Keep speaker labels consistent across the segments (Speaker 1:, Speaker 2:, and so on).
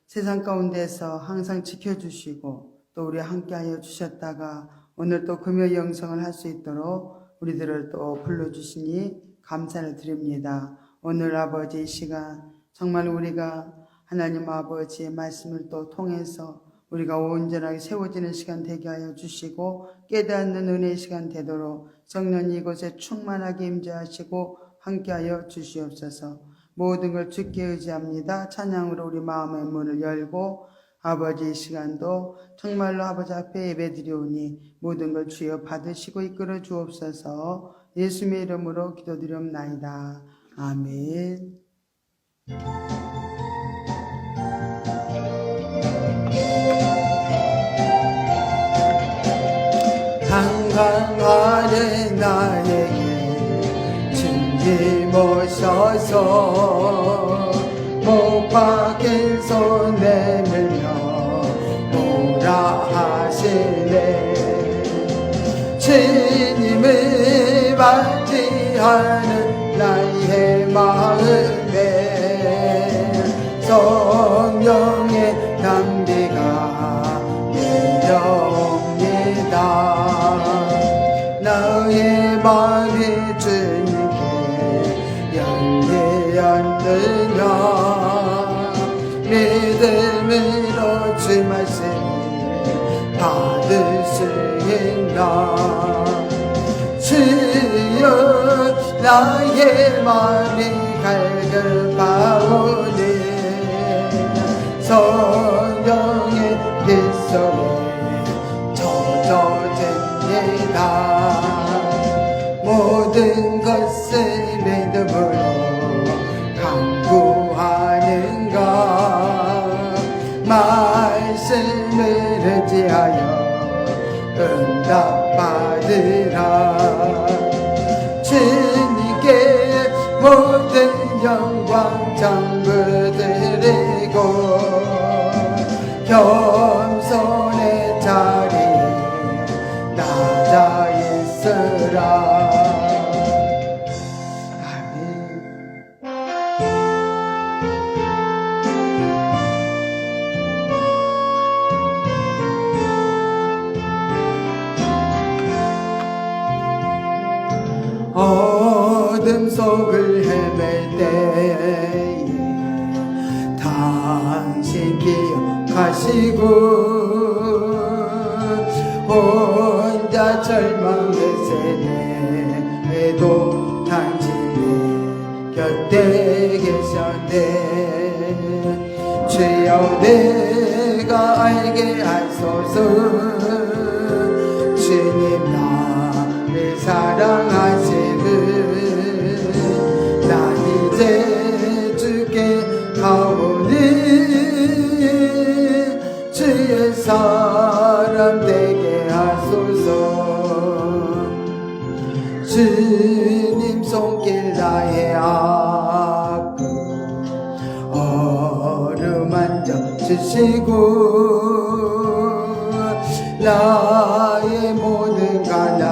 Speaker 1: 세상 가운데서 항상 지켜주시고 또 우리 함께하여 주셨다가 오늘 또 금요 영성을 할 수 있도록 우리들을 또 불러주시니 감사를 드립니다. 오늘 아버지 이 시간 정말 우리가 하나님 아버지의 말씀을 또 통해서 우리가 온전하게 세워지는 시간 되게 하여 주시고 깨닫는 은혜의 시간 되도록 성령이 이곳에 충만하게 임재하시고 함께하여 주시옵소서. 모든 걸 주께 의지합니다. 찬양으로 우리 마음의 문을 열고 아버지 이 시간도 정말로 아버지 앞에 예배드리오니 모든 걸 주여 받으시고 이끌어 주옵소서. 예수님의 이름으로 기도드리옵나이다. 아멘. 한강 아래 나에게 짐지모셔서 못 박힌 손 내밀며 오라 하시네. 주님을 맞이하는 나의 마음에 성령의 담비가 내려옵니다. 나의 마음이 주님께 열리었느냐. 믿음으로 주 말씀을 받을 수 있나. 주여 나의 마음이 갈급하오니 성령의 빗소리 젖어집니다. 모든 것을 믿음으로 간구하는가. 말씀을 의지하여 응답받으라. 주님께 모든 영광 전부 드리고 겸손의 자리에 낮아 있으라. 어둠 속을 헤맬 때에 당신 기억하시고 혼자 절망했을 때에도 당신이 곁에 계셨네. 주여 내가 알게 하소서. 주님 나를 사랑하시는 난 이제 주께 가오니 주의 사람 되게 하소서. 주님 손길 나의 아픔 어루만져 주시고 나의 모든 가난함을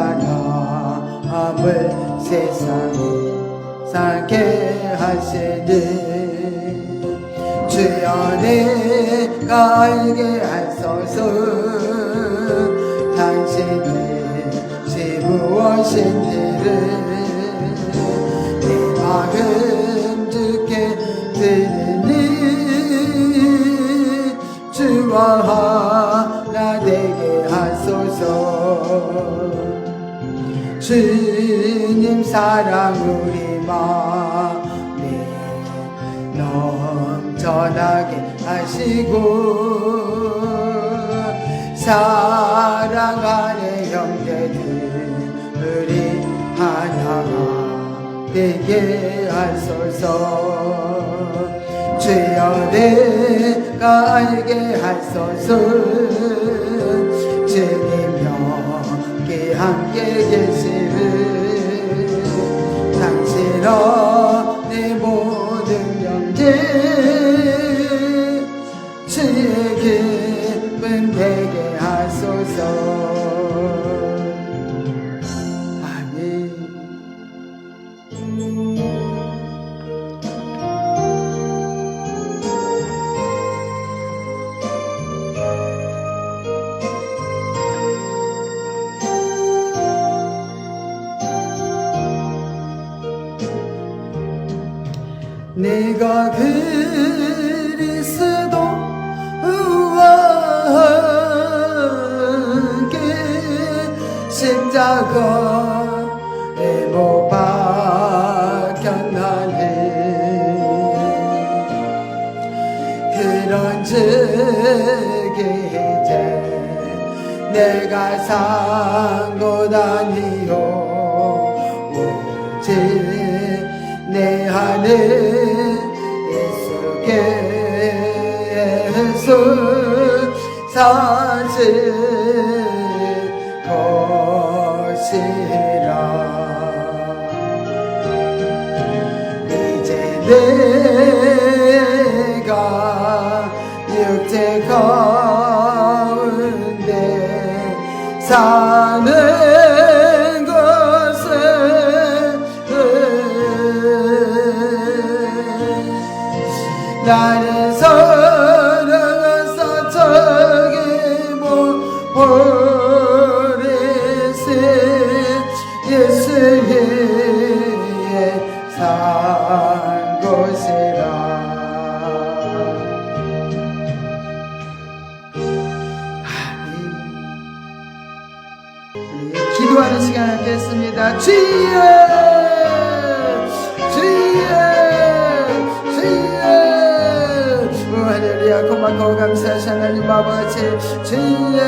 Speaker 1: 세상에 살게 하시니 주여 내가 알게 하소서. 당신의 시 무엇인지를 내 마음 주께 드리니 주와 하나 되게 하소서. 주님 사랑 우리 마음에 넘쳐나게 하시고 사랑하는 형제들 우리 하나가 되게 하소서. 주여 내가 알게 하소서. 주님 여기 함께 계시는 당신어 내 모든 영재 주의 기쁨 되게 하소서. 아멘. 그리스도와 함께 십자가에 못 박혔나니 그런즉 이제 내가 산 것 아니요 오직 내 안에 예수께서 사실 것이라 이제 내가 육체 가운데 사는 것은 나를 사랑하사 저기 버리신 예수의 산 곳이라. 기도하는 시간 갖겠습니다. 주여 할렐루야. 고맙고 감사하신 하나님 아버지 주여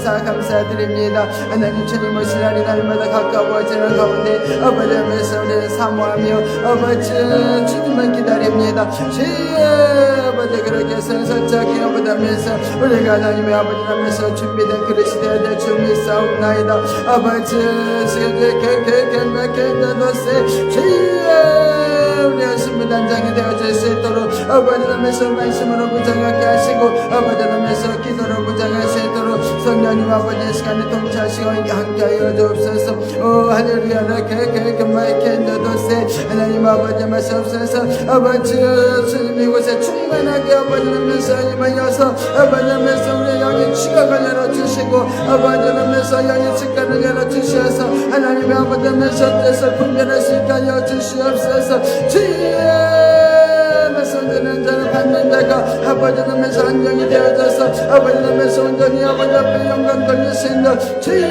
Speaker 1: 감사드립니다. 하나님 주님 오신 날이 날마다 가까워지는 가운데 아버지 앞에서 우리를 사모하며 아버지 주님을 기다립니다. 주여 아버지 그렇게 선선하게 아버지 앞에서 우리가 하나님의 아버지 앞에서 준비된 그릇이 되어야 될 줄 믿사옵나이다. 아버지 주여 우리의 신부단장이 되어질 수 있도록 아버지 앞에서 말씀으로 무장하게 하시고 아버지 앞에서 기도로 무장하시도록 성령님 아버지의 시간에 통치하시고 함께하여 주옵소서. 오 할렐루야. 하나님 아버지 말씀하셔서 아버지 주님 이곳에 충만하게 아버지 앞에서 임하여서 아버지 앞에서 우리의 영의 지각을 열어주시고 아버지 앞에서 영의 직관을 열어주셔서 하나님의 아버지 앞에서 뜻을 분별할 수 있게 하여 주시옵소서. 주의 말씀드리는 자는 받는 자가 아버지 앞에서 안정이 되어져서 아버지 앞에서 온전히 아버지 앞에 영광 돌릴 수 있는 주의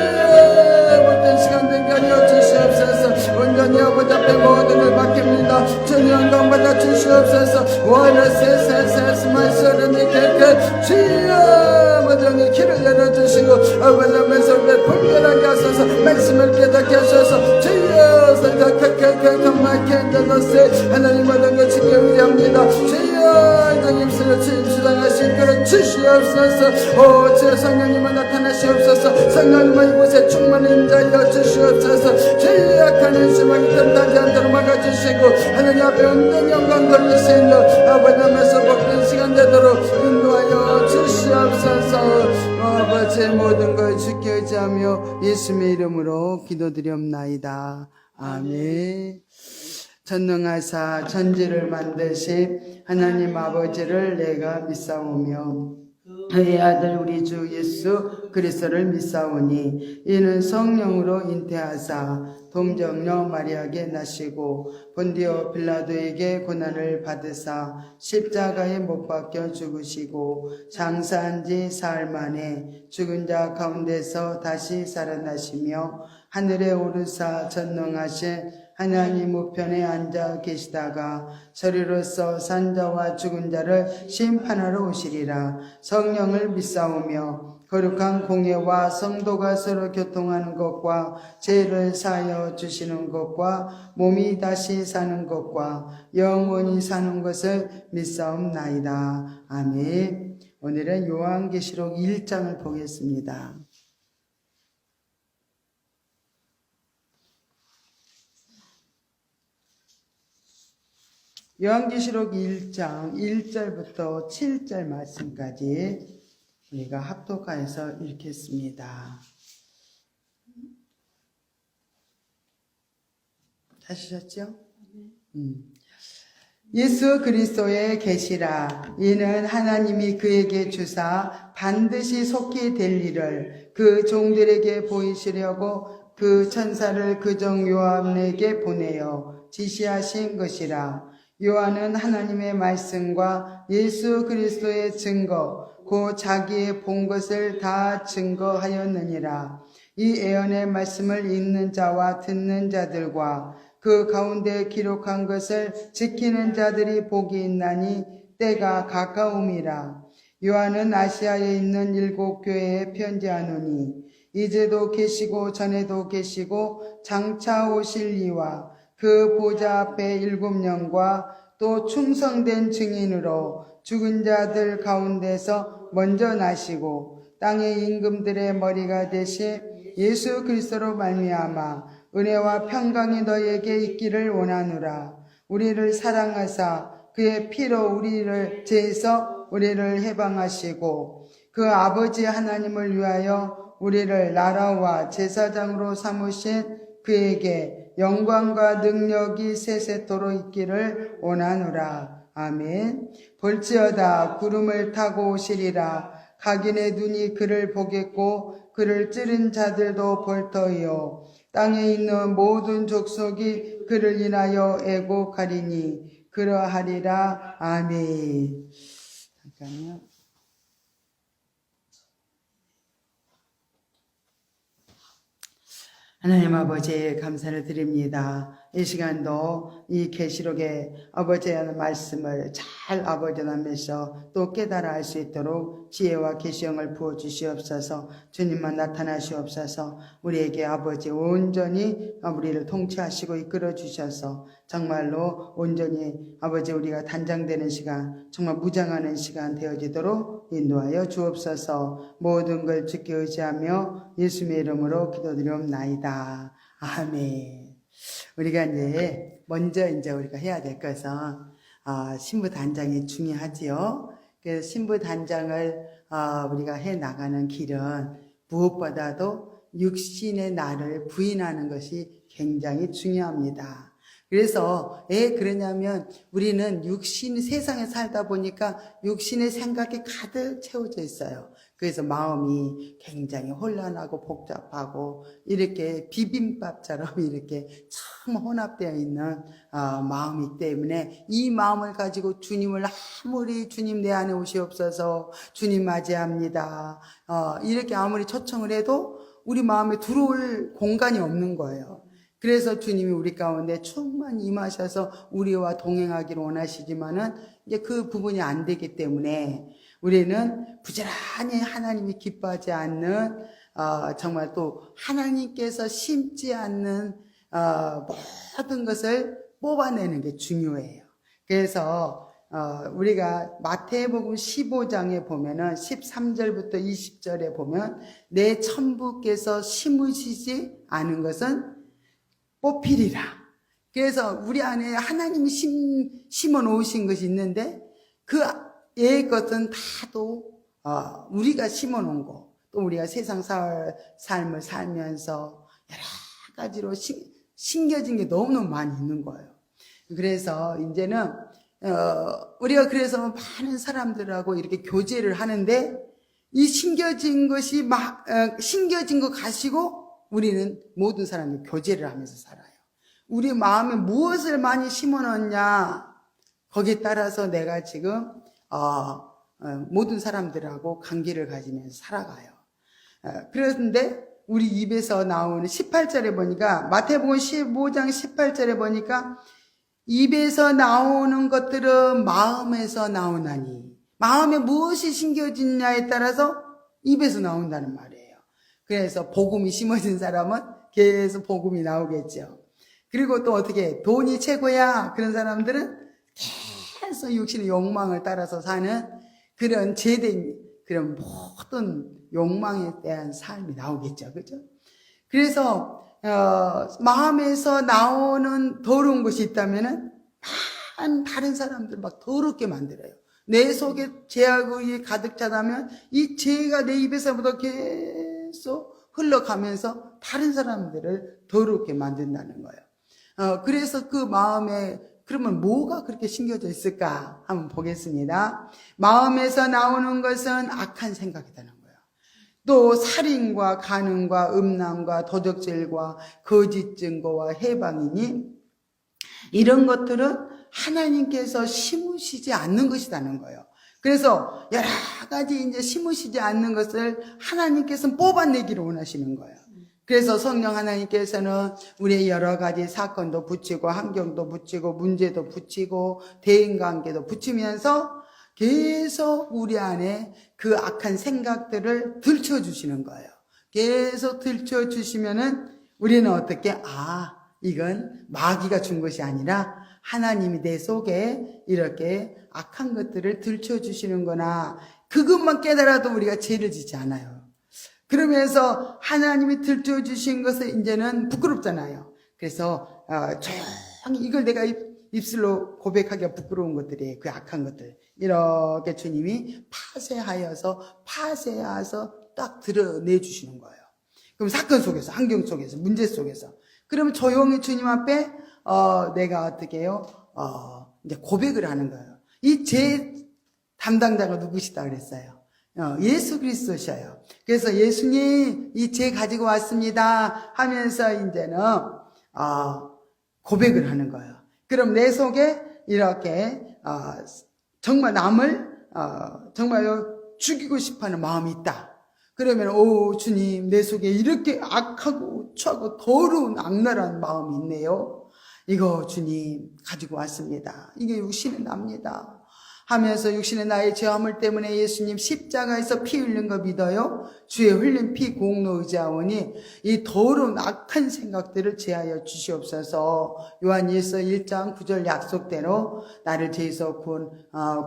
Speaker 1: 모든 시간 되게 하여 주시옵소서. 온전히 아버지 앞에 모든 걸 맡깁니다. 주님 영광 받아 주시옵소서. 원하세세세스 말씀을 이렇게 주여 모든 길을 열어주시고 아버지 앞에서 우리를 분별하게 하소서. 말씀을 깨닫게 하소서. 주여 하나님 모든 걸 지켜야 합니다. 주여 하나님 주장하신 그런 주시옵소서. 오 주여 성령님을 나타나시옵소서. 성령님을 이곳에 충만히 임자하여 주시옵소서. 주의 약한 인심을 틈나지 않도록 막아주시고 하나님 앞에 온전 영광 돌릴 수 있는 아버지 앞에서 복된 시간 되도록 인도하여 주시옵소서. 아버지의 모든 걸 주께 의지하며 예수님의 이름으로 기도드리옵나이다. 아멘. 전능하사 천지를 만드신 하나님 아버지를 내가 믿사오며 그의 아들 우리 주 예수 그리스도를 믿사오니 이는 성령으로 잉태하사 동정녀 마리아에게 나시고 본디오 빌라도에게 고난을 받으사 십자가에 못 박혀 죽으시고 장사한 지 사흘 만에 죽은 자 가운데서 다시 살아나시며 하늘에 오르사 전능하신 하나님 우편에 앉아 계시다가 저리로서 산자와 죽은 자를 심판하러 오시리라. 성령을 믿사오며 거룩한 공예와 성도가 서로 교통하는 것과 죄를 사하여 주시는 것과 몸이 다시 사는 것과 영원히 사는 것을 믿사옵나이다. 아멘. 오늘은 요한계시록 1장을 보겠습니다. 요한계시록 1장 1절부터 7절 말씀까지 우리가 합독하여서 읽겠습니다. 하셨죠? 예수 그리스도의 계시라. 이는 하나님이 그에게 주사 반드시 속히 될 일을 그 종들에게 보이시려고 그 천사를 그정 요한에게 보내어 지시하신 것이라. 요한은 하나님의 말씀과 예수 그리스도의 증거 곧 자기의 본 것을 다 증거하였느니라. 이 예언의 말씀을 읽는 자와 듣는 자들과 그 가운데 기록한 것을 지키는 자들이 복이 있나니 때가 가까움이라. 요한은 아시아에 있는 7 교회에 편지하노니 이제도 계시고 전에도 계시고 장차 오실 이와 그 보좌 앞에 7 영과 또 충성된 증인으로 죽은 자들 가운데서 먼저 나시고 땅의 임금들의 머리가 되신 예수 그리스도로 말미암아 은혜와 평강이 너희에게 있기를 원하노라. 우리를 사랑하사 그의 피로 우리를 죄에서 우리를 해방하시고 그 아버지 하나님을 위하여 우리를 나라와 제사장으로 삼으신 그에게 영광과 능력이 세세토록 있기를 원하노라. 아멘. 볼지어다 구름을 타고 오시리라. 각인의 눈이 그를 보겠고 그를 찌른 자들도 볼 터이요 땅에 있는 모든 족속이 그를 인하여 애곡하리니 그러하리라. 아멘. 잠깐만요. 하나님 아버지 감사를 드립니다. 이 시간도 이 계시록의 아버지의 말씀을 잘 아버지하면서 또 깨달아 알 수 있도록 지혜와 계시형을 부어 주시옵소서. 주님만 나타나시옵소서. 우리에게 아버지 온전히 우리를 통치하시고 이끌어 주셔서 정말로 온전히 아버지 우리가 단장되는 시간, 정말 무장하는 시간 되어지도록 인도하여 주옵소서. 모든 걸 주께 의지하며 예수님의 이름으로 기도드리옵나이다. 아멘. 우리가 먼저 우리가 해야 될 것은 신부 단장이 중요하지요. 그래서 신부 단장을 우리가 해 나가는 길은 무엇보다도 육신의 나를 부인하는 것이 굉장히 중요합니다. 그래서 왜 그러냐면 우리는 세상에 살다 보니까 육신의 생각이 가득 채워져 있어요. 그래서 마음이 굉장히 혼란하고 복잡하고 이렇게 비빔밥처럼 이렇게 참 혼합되어 있는 마음이기 때문에 이 마음을 가지고 주님을 아무리 주님 내 안에 오시옵소서, 주님 맞이합니다, 이렇게 아무리 초청을 해도 우리 마음에 들어올 공간이 없는 거예요. 그래서 주님이 우리 가운데 충만히 임하셔서 우리와 동행하기를 원하시지만은 이제 그 부분이 안 되기 때문에 우리는 부지런히 하나님이 기뻐하지 않는 정말 또 하나님께서 심지 않는 모든 것을 뽑아내는 게 중요해요. 그래서 우리가 마태복음 15장에 보면은 13절부터 20절에 보면 내 천부께서 심으시지 않은 것은 뽑히리라. 그래서 우리 안에 하나님이 심어 놓으신 것이 있는데 그 예 것은 다도 우리가 심어 놓은 거, 또 우리가 세상 삶을 살면서 여러 가지로 심겨진 게 너무너무 많이 있는 거예요. 그래서 이제는 우리가 그래서 많은 사람들하고 이렇게 교제를 하는데 이 심겨진 거 가지고 우리는 모든 사람이 교제를 하면서 살아요. 우리 마음에 무엇을 많이 심어 놓냐, 거기에 따라서 내가 지금 모든 사람들하고 관계를 가지면서 살아가요. 그런데 우리 입에서 나오는 18절에 보니까, 마태복음 15장 18절에 보니까 입에서 나오는 것들은 마음에서 나오나니, 마음에 무엇이 심겨지냐에 따라서 입에서 나온다는 말이에요. 그래서 복음이 심어진 사람은 계속 복음이 나오겠죠. 그리고 또 어떻게 돈이 최고야, 그런 사람들은 계속 육신의 욕망을 따라서 사는 그런 죄된 그런 모든 욕망에 대한 삶이 나오겠죠. 그죠? 그래서 마음에서 나오는 더러운 것이 있다면은 다른 사람들 막 더럽게 만들어요. 내 속에 죄악이 가득 차다면 이 죄가 내 입에서부터 계속 흘러가면서 다른 사람들을 더럽게 만든다는 거예요. 그래서 그 마음에, 그러면 뭐가 그렇게 심겨져 있을까 한번 보겠습니다. 마음에서 나오는 것은 악한 생각이라는 거예요. 또 살인과 간음과 음란과 도적질과 거짓 증거와 해방이니, 이런 것들은 하나님께서 심으시지 않는 것이라는 거예요. 그래서 여러 가지 이제 심으시지 않는 것을 하나님께서는 뽑아내기를 원하시는 거예요. 그래서 성령 하나님께서는 우리의 여러 가지 사건도 붙이고 환경도 붙이고 문제도 붙이고 대인관계도 붙이면서 계속 우리 안에 그 악한 생각들을 들춰주시는 거예요. 계속 들춰주시면은 우리는 어떻게 이건 마귀가 준 것이 아니라 하나님이 내 속에 이렇게 악한 것들을 들춰주시는구나. 그것만 깨달아도 우리가 죄를 짓지 않아요. 그러면서 하나님이 들춰주신 것을 이제는 부끄럽잖아요. 그래서 조용히 이걸 내가 입술로 고백하기가 부끄러운 것들이 그 악한 것들 이렇게 주님이 파쇄하여서 딱 드러내주시는 거예요. 그럼 사건 속에서, 환경 속에서, 문제 속에서 그러면 조용히 주님 앞에 내가 어떻게 해요? 이제 고백을 하는 거예요. 이 죄 담당자가 누구시다 그랬어요? 예수 그리스도셔요. 그래서 예수님 이 죄 가지고 왔습니다 하면서 이제는 고백을 하는 거예요. 그럼 내 속에 이렇게 정말 남을 정말 죽이고 싶어하는 마음이 있다. 그러면 주님 내 속에 이렇게 악하고 우추하고 더러운 악랄한 마음이 있네요. 이거 주님 가지고 왔습니다. 이게 육신의 납니다 하면서 육신의 나의 죄화물 때문에 예수님 십자가에서 피 흘린 거 믿어요? 주의 흘린 피 공로 의지하오니 이 더러운 악한 생각들을 제하여 주시옵소서. 요한일서 1장 9절 약속대로 나를 죄에서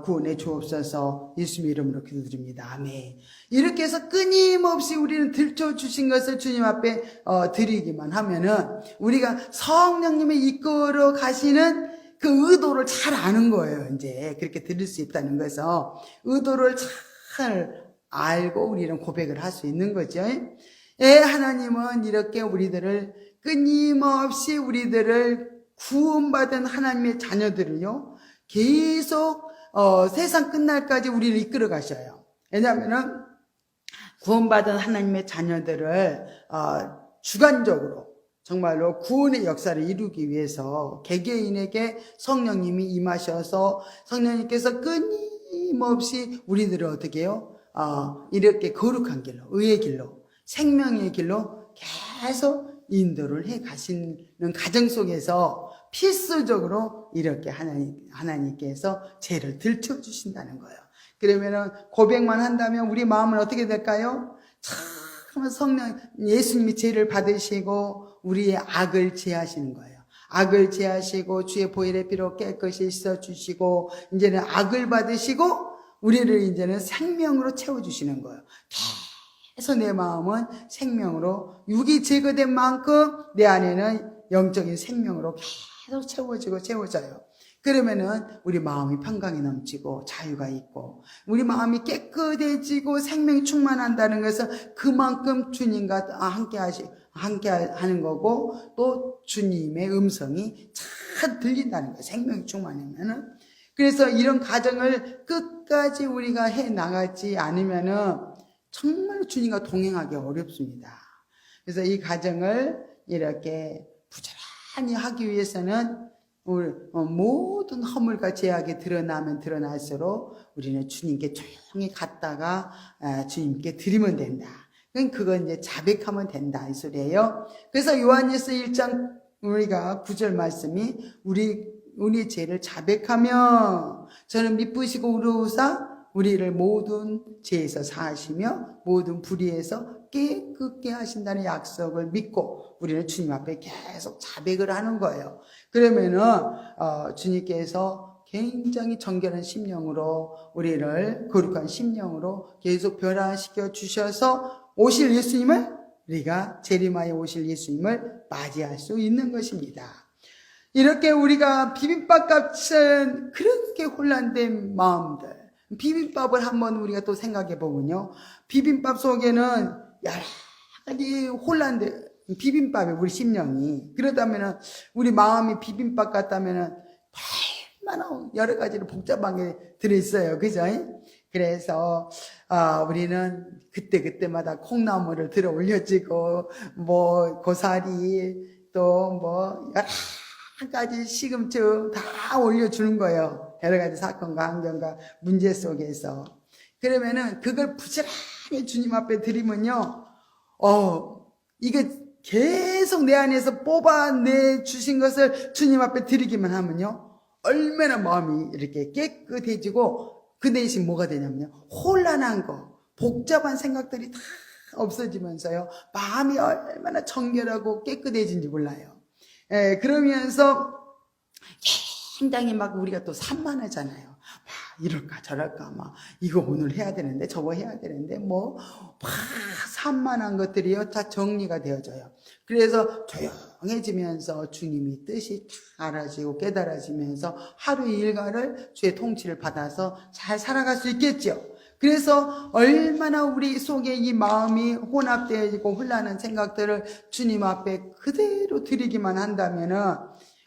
Speaker 1: 구원해 주옵소서. 예수님 이름으로 기도드립니다. 아멘. 이렇게 해서 끊임없이 우리는 들춰주신 것을 주님 앞에 드리기만 하면은 우리가 성령님이 이끌어 가시는 그 의도를 잘 아는 거예요. 이제 그렇게 들을 수 있다는 거에서 의도를 잘 알고 우리는 고백을 할 수 있는 거죠. 하나님은 이렇게 우리들을 끊임없이 우리들을 구원받은 하나님의 자녀들을요 계속 세상 끝날까지 우리를 이끌어 가셔요. 왜냐하면은 구원받은 하나님의 자녀들을 주관적으로 정말로 구원의 역사를 이루기 위해서 개개인에게 성령님이 임하셔서 성령님께서 끊임없이 우리들을 어떻게 해요? 이렇게 거룩한 길로, 의의 길로, 생명의 길로 계속 인도를 해 가시는 과정 속에서 필수적으로 이렇게 하나님께서 죄를 들춰주신다는 거예요. 그러면은 고백만 한다면 우리 마음은 어떻게 될까요? 참 성령 예수님이 죄를 받으시고 우리의 악을 제하시는 거예요. 악을 제하시고 주의 보혈의 피로 깨끗이 씻어주시고 이제는 악을 받으시고 우리를 이제는 생명으로 채워주시는 거예요. 계속 내 마음은 생명으로 육이 제거된 만큼 내 안에는 영적인 생명으로 계속 채워져요. 그러면은 우리 마음이 평강이 넘치고 자유가 있고 우리 마음이 깨끗해지고 생명이 충만한다는 것은 그만큼 주님과 함께 하는 거고 또 주님의 음성이 잘 들린다는 거예요. 생명이 충만하면은. 그래서 이런 과정을 끝까지 우리가 해 나가지 않으면은 정말 주님과 동행하기 어렵습니다. 그래서 이 과정을 이렇게 부지런히 하기 위해서는 모든 허물과 죄악이 드러나면 드러날수록 우리는 주님께 조용히 갔다가 주님께 드리면 된다. 그건 이제 자백하면 된다 이 소리예요. 그래서 요한일서 1장 우리가 9절 말씀이 우리 죄를 자백하며 저는 미쁘시고 의로우사 우리를 모든 죄에서 사하시며 모든 불의에서 깨끗게 하신다는 약속을 믿고 우리는 주님 앞에 계속 자백을 하는 거예요. 그러면은 주님께서 굉장히 정결한 심령으로 우리를 거룩한 심령으로 계속 변화시켜 주셔서 오실 예수님을 우리가 재림하여 오실 예수님을 맞이할 수 있는 것입니다. 이렇게 우리가 비빔밥 같은 그렇게 혼란된 마음들 비빔밥을 한번 우리가 또 생각해 보면요. 비빔밥 속에는 여러 가지 혼란된 비빔밥에 우리 심령이 그러다면은 우리 마음이 비빔밥 같다면은 얼마나 여러 가지로 복잡한 게 들어있어요. 그죠? 그래서 우리는 그때마다 콩나물을 들어 올려지고 뭐 고사리 또 뭐 여러 가지 시금치 다 올려주는 거예요. 여러 가지 사건과 환경과 문제 속에서. 그러면은 그걸 부지런히 주님 앞에 드리면요, 이게 계속 내 안에서 뽑아내 주신 것을 주님 앞에 드리기만 하면요, 얼마나 마음이 이렇게 깨끗해지고, 그 대신 뭐가 되냐면요, 혼란한 거, 복잡한 생각들이 다 없어지면서요, 마음이 얼마나 정결하고 깨끗해진지 몰라요. 그러면서 굉장히 막 우리가 또 산만하잖아요. 이럴까 저럴까 막 이거 오늘 해야 되는데 저거 해야 되는데 뭐 막 산만한 것들이요 다 정리가 되어져요. 그래서 조용해지면서 주님이 뜻이 다 알아지고 깨달아지면서 하루 일과를 주의 통치를 받아서 잘 살아갈 수 있겠죠. 그래서 얼마나 우리 속에 이 마음이 혼합되어지고 혼란한 생각들을 주님 앞에 그대로 드리기만 한다면은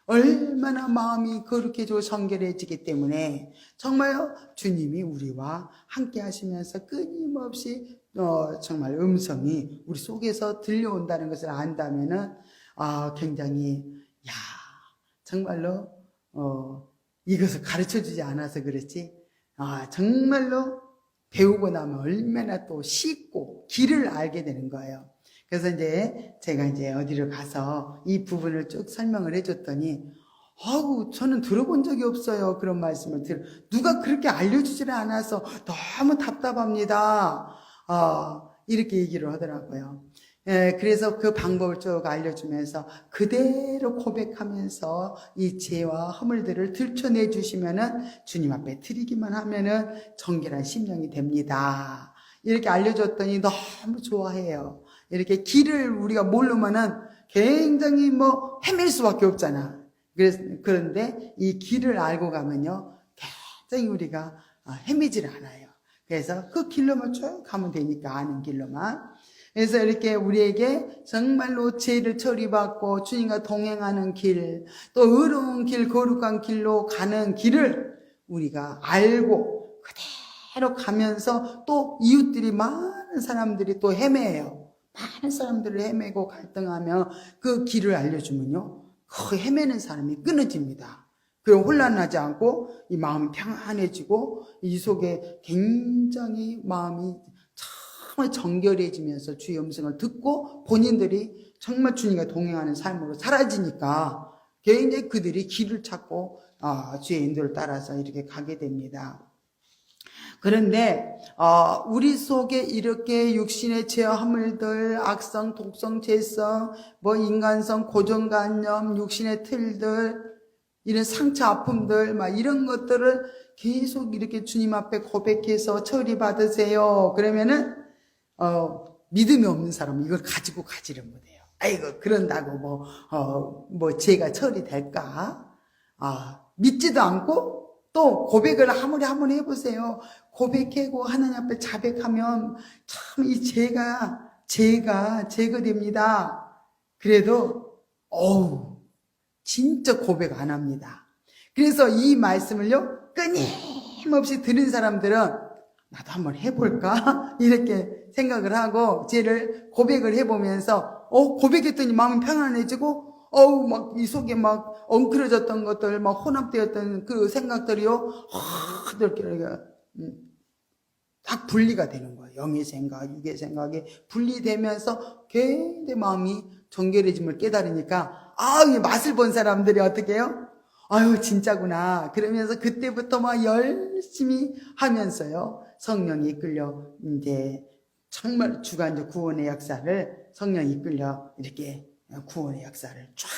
Speaker 1: 얼마나 마음이 거룩해지고 정결해지기 때문에 정말요, 주님이 우리와 함께 하시면서 끊임없이 정말 음성이 우리 속에서 들려온다는 것을 안다면은 굉장히 정말로 이것을 가르쳐주지 않아서 그렇지 정말로 배우고 나면 얼마나 또 쉽고 길을 알게 되는 거예요. 그래서 제가 어디를 가서 이 부분을 쭉 설명을 해줬더니, 저는 들어본 적이 없어요. 그런 말씀을 누가 그렇게 알려주지를 않아서 너무 답답합니다. 이렇게 얘기를 하더라고요. 그래서 그 방법을 쭉 알려주면서 그대로 고백하면서 이 죄와 허물들을 들춰내 주시면은 주님 앞에 드리기만 하면은 정결한 심령이 됩니다. 이렇게 알려줬더니 너무 좋아해요. 이렇게 길을 우리가 모르면은 굉장히 헤맬 수밖에 없잖아. 그런데 이 길을 알고 가면요, 굉장히 우리가 헤매질 않아요. 그래서 그 길로만 쭉 가면 되니까, 아는 길로만. 그래서 이렇게 우리에게 정말로 죄를 처리받고 주님과 동행하는 길, 또 의로운 길, 거룩한 길로 가는 길을 우리가 알고 그대로 가면서 또 이웃들이 많은 사람들이 또 헤매요. 많은 사람들을 헤매고 갈등하며 그 길을 알려주면요, 그 헤매는 사람이 끊어집니다. 그리고 혼란하지 않고 이 마음이 평안해지고 이 속에 굉장히 마음이 정말 정결해지면서 주의 음성을 듣고 본인들이 정말 주님과 동행하는 삶으로 사라지니까 굉장히 그들이 길을 찾고 주의 인도를 따라서 이렇게 가게 됩니다. 그런데 우리 속에 이렇게 육신의 죄와 허물들, 악성, 독성, 죄성, 인간성, 고정관념, 육신의 틀들, 이런 상처, 아픔들, 이런 것들을 계속 이렇게 주님 앞에 고백해서 처리받으세요. 그러면은 믿음이 없는 사람은 이걸 가지고 가지를 못해요. 아이고, 그런다고 죄가 처리될까? 믿지도 않고 또 고백을 아무리 해보세요. 고백하고 하나님 앞에 자백하면 참 이 죄가 제거됩니다. 그래도 진짜 고백 안 합니다. 그래서 이 말씀을요, 끊임없이 들은 사람들은 나도 한번 해볼까? 이렇게 생각을 하고 죄를 고백을 해보면서 고백했더니 마음이 평안해지고 막 이 속에 막 엉클어졌던 것들, 막 혼합되었던 그 생각들이요, 이렇게 딱 분리가 되는 거예요. 영의 생각, 육의 생각이 분리되면서 굉장히 마음이 정결해짐을 깨달으니까 이 맛을 본 사람들이 어떻게 해요? 진짜구나. 그러면서 그때부터 막 열심히 하면서요, 성령이 이끌려 정말 주관적 구원의 역사를 성령이 이끌려 이렇게 구원의 역사를 쫙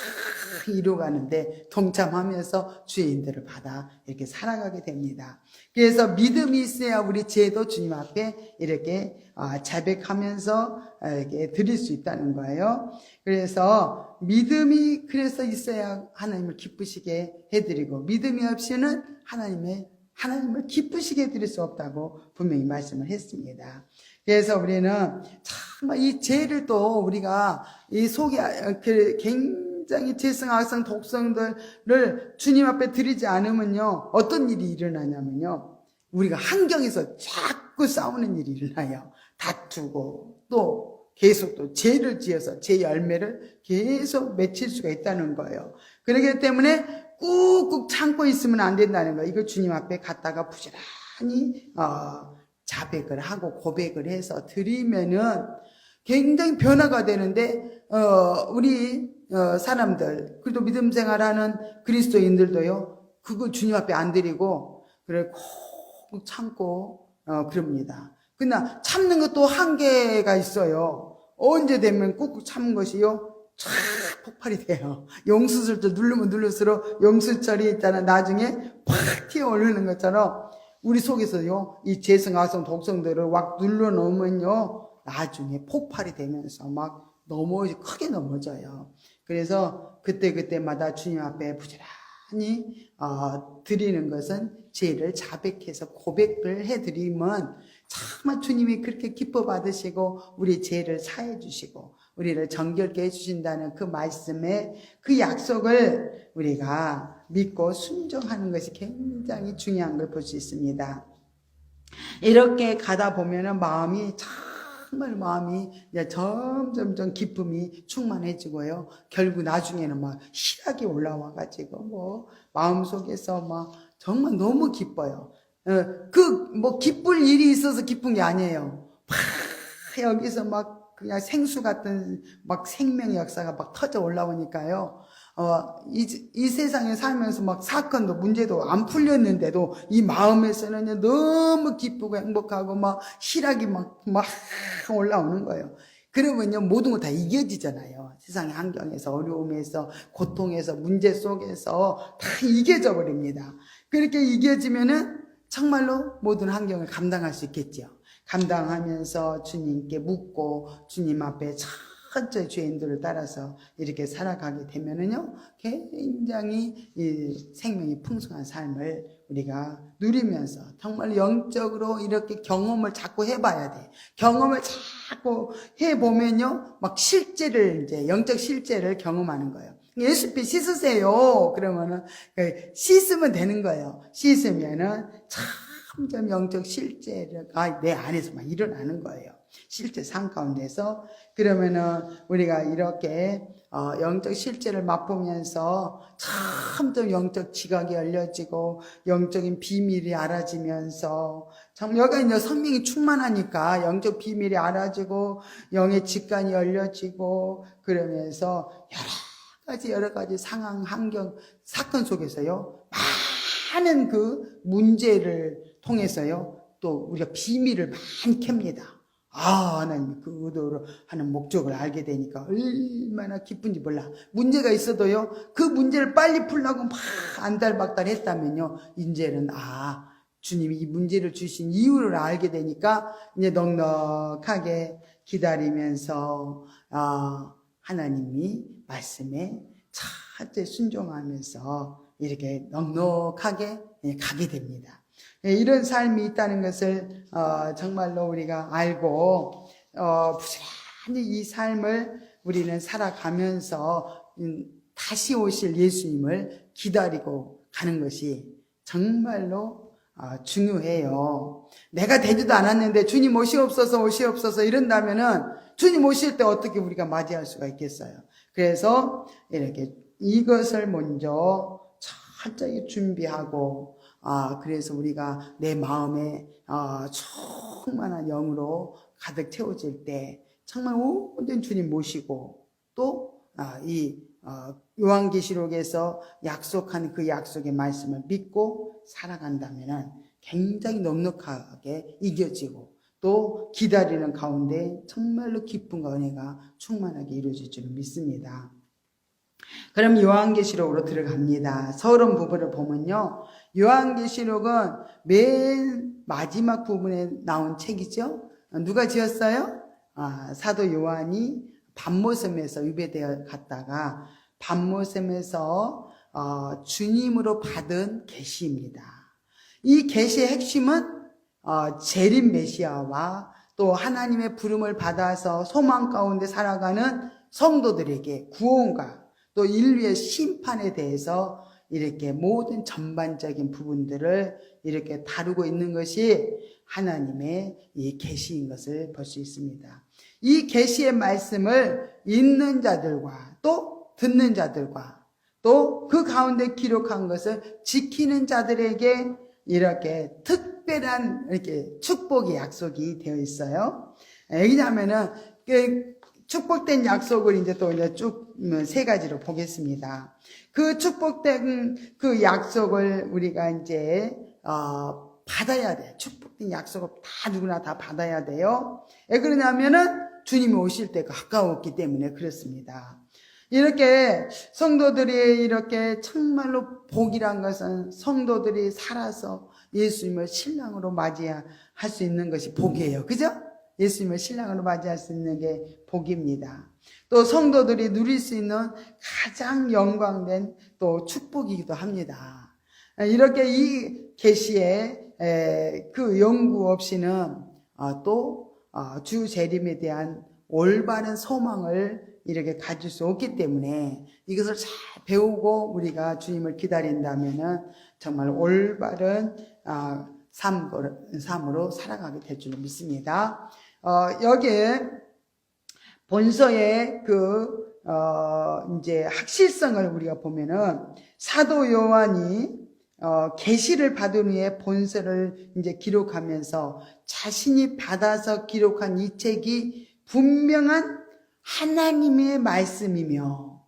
Speaker 1: 이루어가는데 동참하면서 주의 인도를 받아 이렇게 살아가게 됩니다. 그래서 믿음이 있어야 우리 죄도 주님 앞에 이렇게 자백하면서 이렇게 드릴 수 있다는 거예요. 그래서 믿음이 그래서 있어야 하나님을 기쁘시게 해드리고, 믿음이 없이는 하나님을 기쁘시게 해드릴 수 없다고 분명히 말씀을 했습니다. 그래서 우리는 참 이 죄를 또 우리가 이 속에 굉장히 죄성, 악성, 독성들을 주님 앞에 드리지 않으면요, 어떤 일이 일어나냐면요, 우리가 환경에서 자꾸 싸우는 일이 일어나요. 다투고 또 계속 또 죄를 지어서 죄 열매를 계속 맺힐 수가 있다는 거예요. 그렇기 때문에 꾹꾹 참고 있으면 안 된다는 거예요. 이거 주님 앞에 갔다가 부지런히 자백을 하고 고백을 해서 드리면은 굉장히 변화가 되는데 우리 사람들, 그래도 믿음 생활하는 그리스도인들도요, 그거 주님 앞에 안 드리고 그래 꼭 참고 그럽니다. 그러나 참는 것도 한계가 있어요. 언제 되면 꾹꾹 참는 것이요 쫙 폭발이 돼요. 용수술도 누르면 누를수록 용수철이 있잖아, 나중에 팍 튀어오르는 것처럼 우리 속에서요 이 재성, 악성, 독성들을 막 눌러놓으면요 나중에 폭발이 되면서 막 크게 넘어져요. 그래서 그때마다 주님 앞에 부지런히 드리는 것은 죄를 자백해서 고백을 해드리면 정말 주님이 그렇게 기뻐 받으시고 우리 죄를 사해 주시고 우리를 정결케 해주신다는 그 말씀에 그 약속을 우리가 믿고 순종하는 것이 굉장히 중요한 걸 볼 수 있습니다. 이렇게 가다 보면은 마음이 이제 점점 기쁨이 충만해지고요. 결국 나중에는 막 희락이 올라와가지고 마음속에서 막 정말 너무 기뻐요. 기쁠 일이 있어서 기쁜 게 아니에요. 여기서 막 그냥 생수 같은 막 생명의 역사가 막 터져 올라오니까요. 이 세상에 살면서 막 사건도 문제도 안 풀렸는데도 이 마음에서는 너무 기쁘고 행복하고 막 희락이 막 올라오는 거예요. 그러면요 모든 거 다 이겨지잖아요. 세상의 환경에서, 어려움에서, 고통에서, 문제 속에서 다 이겨져 버립니다. 그렇게 이겨지면은 정말로 모든 환경을 감당할 수 있겠죠. 감당하면서 주님께 묻고 주님 앞에 천천히 죄인들을 따라서 이렇게 살아가게 되면은요 굉장히 이 생명이 풍성한 삶을 우리가 누리면서 정말 영적으로 이렇게 경험을 자꾸 해봐야 돼. 경험을 자꾸 해보면요 막 이제 영적 실제를 경험하는 거예요. 예수피 씻으세요. 그러면은 씻으면 되는 거예요. 씻으면은 점점 영적 실제가 내 안에서 막 일어나는 거예요. 실제 삶 가운데서. 그러면은 우리가 이렇게 영적 실제를 맛보면서 점점 영적 지각이 열려지고 영적인 비밀이 알아지면서 참 여기가 이제 성령이 충만하니까 영적 비밀이 알아지고 영의 직관이 열려지고 그러면서 여러 가지 상황, 환경, 사건 속에서요 많은 그 문제를 통해서요 또 우리가 비밀을 많이 캡니다. 하나님이 그 의도로 하는 목적을 알게 되니까 얼마나 기쁜지 몰라. 문제가 있어도요 그 문제를 빨리 풀려고 막 안달박달 했다면요 이제는 주님이 이 문제를 주신 이유를 알게 되니까 이제 넉넉하게 기다리면서 하나님이 말씀에 차제 순종하면서 이렇게 넉넉하게 가게 됩니다. 이런 삶이 있다는 것을 정말로 우리가 알고 부지런히 이 삶을 우리는 살아가면서 다시 오실 예수님을 기다리고 가는 것이 정말로 중요해요. 내가 되지도 않았는데 주님 오시옵소서 이런다면은 주님 오실 때 어떻게 우리가 맞이할 수가 있겠어요. 그래서 이렇게 이것을 먼저 철저히 준비하고 그래서 우리가 내 마음에 충만한 영으로 가득 채워질 때 정말 모든 주님 모시고 또 이 요한계시록에서 약속한 그 약속의 말씀을 믿고 살아간다면 굉장히 넉넉하게 이겨지고 또 기다리는 가운데 정말로 기쁨과 은혜가 충만하게 이루어질 줄 믿습니다. 그럼 요한계시록으로 들어갑니다. 서론 부분을 보면요. 요한계시록은 맨 마지막 부분에 나온 책이죠. 누가 지었어요? 사도 요한이 밤모섬에서 유배되어 갔다가 밤모섬에서 주님으로 받은 계시입니다. 이 계시의 핵심은 재림 메시아와 또 하나님의 부름을 받아서 소망 가운데 살아가는 성도들에게 구원과 또 인류의 심판에 대해서 이렇게 모든 전반적인 부분들을 이렇게 다루고 있는 것이 하나님의 이 계시인 것을 볼 수 있습니다. 이 계시의 말씀을 읽는 자들과 또 듣는 자들과 또 그 가운데 기록한 것을 지키는 자들에게 이렇게 특별한 이렇게 축복의 약속이 되어 있어요. 왜냐하면은 그 축복된 약속을 이제 또 이제 쭉 세 가지로 보겠습니다. 그 축복된 그 약속을 우리가 이제 받아야 돼. 축복된 약속을 다 누구나 다 받아야 돼요. 왜 그러냐면은 주님이 오실 때가 가까웠기 때문에 그렇습니다. 이렇게 성도들이 이렇게 정말로 복이란 것은 성도들이 살아서 예수님을 신랑으로 맞이할 수 있는 것이 복이에요. 그죠? 예수님을 신랑으로 맞이할 수 있는 게 복입니다. 또 성도들이 누릴 수 있는 가장 영광된 또 축복이기도 합니다. 이렇게 이 계시에 그 연구 없이는 또 주 재림에 대한 올바른 소망을 이렇게 가질 수 없기 때문에 이것을 잘 배우고 우리가 주님을 기다린다면은 정말 올바른 삶으로 살아가게 될 줄 믿습니다. 여기에 본서의 이제 확실성을 우리가 보면은 사도 요한이 계시를 받은 후에 본서를 이제 기록하면서 자신이 받아서 기록한 이 책이 분명한 하나님의 말씀이며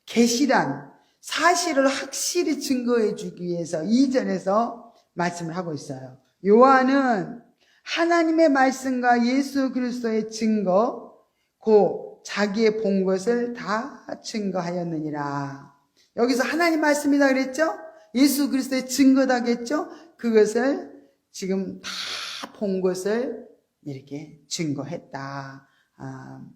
Speaker 1: 계시란 사실을 확실히 증거해 주기 위해서 이전에서 말씀을 하고 있어요. 요한은 하나님의 말씀과 예수 그리스도의 증거, 곧 자기의 본 것을 다 증거하였느니라. 여기서 하나님 말씀이다 그랬죠? 예수 그리스도의 증거다겠죠? 그것을 지금 다 본 것을 이렇게 증거했다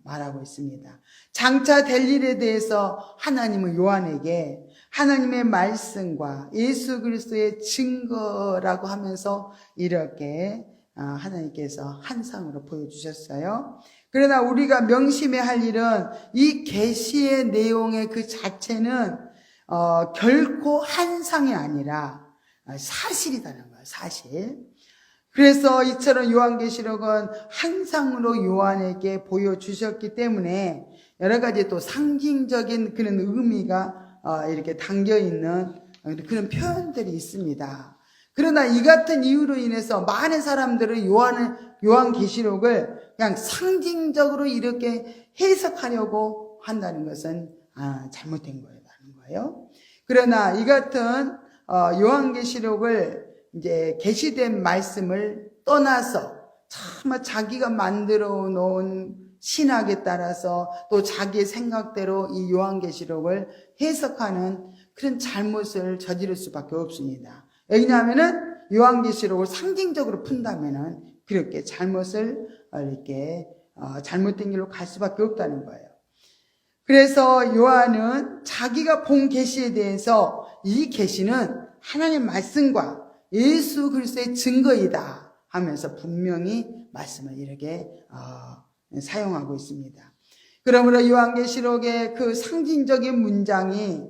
Speaker 1: 말하고 있습니다. 장차 될 일에 대해서 하나님은 요한에게 하나님의 말씀과 예수 그리스도의 증거라고 하면서 이렇게 하나님께서 한상으로 보여주셨어요. 그러나 우리가 명심해야 할 일은 이 계시의 내용의 그 자체는 결코 한상이 아니라 사실이라는 거예요. 사실. 그래서 이처럼 요한계시록은 한상으로 요한에게 보여주셨기 때문에 여러 가지 또 상징적인 그런 의미가 이렇게 담겨있는 그런 표현들이 있습니다. 그러나 이 같은 이유로 인해서 많은 사람들은 요한계시록을 그냥 상징적으로 이렇게 해석하려고 한다는 것은 잘못된 거예요. 그러나 이 같은 요한계시록을 이제 계시된 말씀을 떠나서 정말 자기가 만들어 놓은 신학에 따라서 또 자기의 생각대로 이 요한계시록을 해석하는 그런 잘못을 저지를 수밖에 없습니다. 왜냐하면은 요한계시록을 상징적으로 푼다면은 그렇게 잘못을 이렇게 잘못된 길로 갈 수밖에 없다는 거예요. 그래서 요한은 자기가 본 계시에 대해서 이 계시는 하나님의 말씀과 예수 그리스도의 증거이다 하면서 분명히 말씀을 이렇게 사용하고 있습니다. 그러므로 요한계시록의 그 상징적인 문장이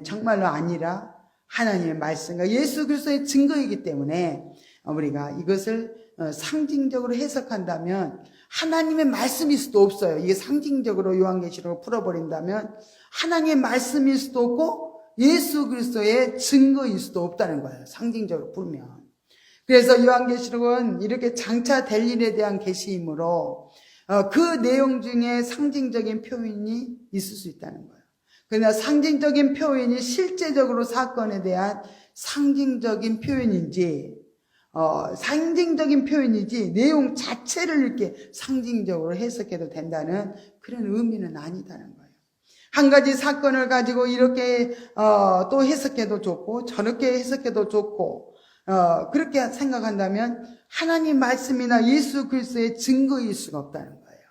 Speaker 1: 정말로 아니라 하나님의 말씀과 예수 그리스도의 증거이기 때문에 우리가 이것을 상징적으로 해석한다면 하나님의 말씀일 수도 없어요. 이게 상징적으로 요한계시록을 풀어버린다면 하나님의 말씀일 수도 없고 예수 그리스도의 증거일 수도 없다는 거예요. 상징적으로 풀면. 그래서 요한계시록은 이렇게 장차 될 일에 대한 계시이므로 그 내용 중에 상징적인 표현이 있을 수 있다는 거예요. 그러나 상징적인 표현이 실제적으로 사건에 대한 상징적인 표현인지 내용 자체를 이렇게 상징적으로 해석해도 된다는 그런 의미는 아니다는 거예요. 한 가지 사건을 가지고 이렇게 또 해석해도 좋고 저렇게 해석해도 좋고 그렇게 생각한다면 하나님 말씀이나 예수 그리스도의 증거일 수가 없다는 거예요.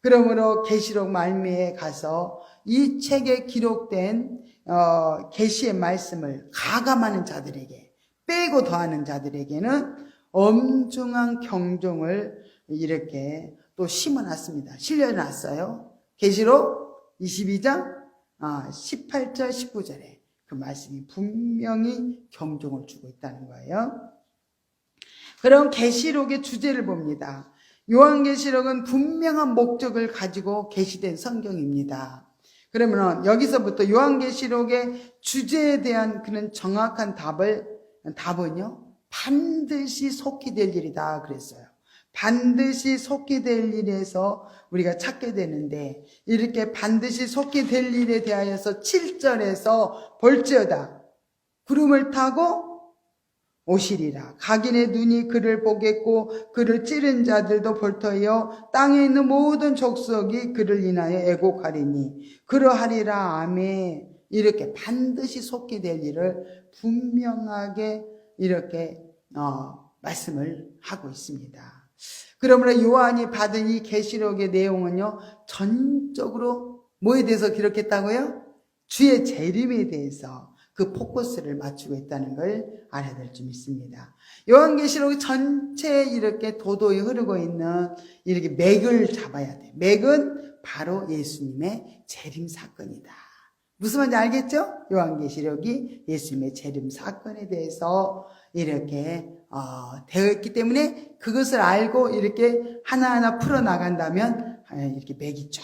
Speaker 1: 그러므로 계시록 말미에 가서 이 책에 기록된 계시의 말씀을 가감하는 자들에게 빼고 더하는 자들에게는 엄중한 경종을 이렇게 또 심어놨습니다. 실려놨어요. 계시록 22장 18절 19절에 그 말씀이 분명히 경종을 주고 있다는 거예요. 그럼 계시록의 주제를 봅니다. 요한계시록은 분명한 목적을 가지고 게시된 성경입니다. 그러면 여기서부터 요한계시록의 주제에 대한 그런 정확한 답은요, 반드시 속히 될 일이다 그랬어요. 반드시 속히 될 일에서 우리가 찾게 되는데, 이렇게 반드시 속히 될 일에 대하여서 7절에서 볼지어다 구름을 타고 오시리라. 각인의 눈이 그를 보겠고 그를 찌른 자들도 볼터이요 땅에 있는 모든 족속이 그를 인하여 애곡하리니 그러하리라. 아멘. 이렇게 반드시 속히 될 일을 분명하게 이렇게 말씀을 하고 있습니다. 그러므로 요한이 받은 이 계시록의 내용은요, 전적으로 뭐에 대해서 기록했다고요? 주의 재림에 대해서 그 포커스를 맞추고 있다는 걸 알아야 될 줄 믿습니다. 요한계시록 전체에 이렇게 도도히 흐르고 있는 이렇게 맥을 잡아야 돼. 맥은 바로 예수님의 재림 사건이다. 무슨 말인지 알겠죠? 요한계시록이 예수님의 재림 사건에 대해서 이렇게 되어 있기 때문에 그것을 알고 이렇게 하나하나 풀어나간다면 이렇게 맥이 쫙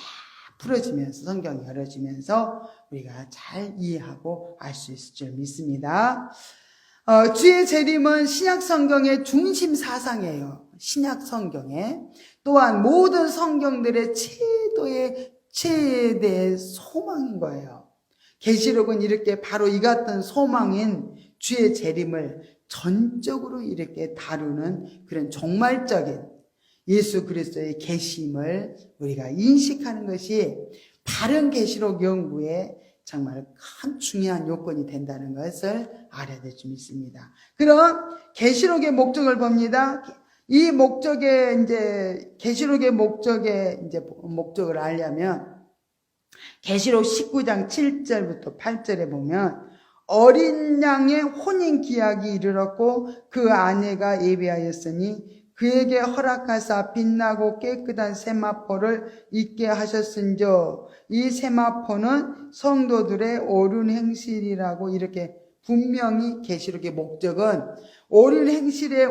Speaker 1: 풀어지면서 성경이 열어지면서 우리가 잘 이해하고 알 수 있을 줄 믿습니다. 주의 재림은 신약 성경의 중심 사상이에요. 신약 성경에 또한 모든 성경들의 최대의 소망인 거예요. 계시록은 이렇게 바로 이 같은 소망인 주의 재림을 전적으로 이렇게 다루는 그런 종말적인 예수 그리스도의 계심을 우리가 인식하는 것이 바른 계시록 연구에 정말 큰 중요한 요건이 된다는 것을 알아야 될 줄 믿습니다. 그럼 계시록의 목적을 봅니다. 이 목적의 이제 계시록의 목적을 알려면 계시록 19장 7절부터 8절에 보면 어린 양의 혼인 기약이 이르렀고 그 아내가 예비하였으니 그에게 허락하사 빛나고 깨끗한 세마포를 입게 하셨은저 이 세마포는 성도들의 옳은 행실이라고 이렇게 분명히 계시록의 목적은 옳은 행실의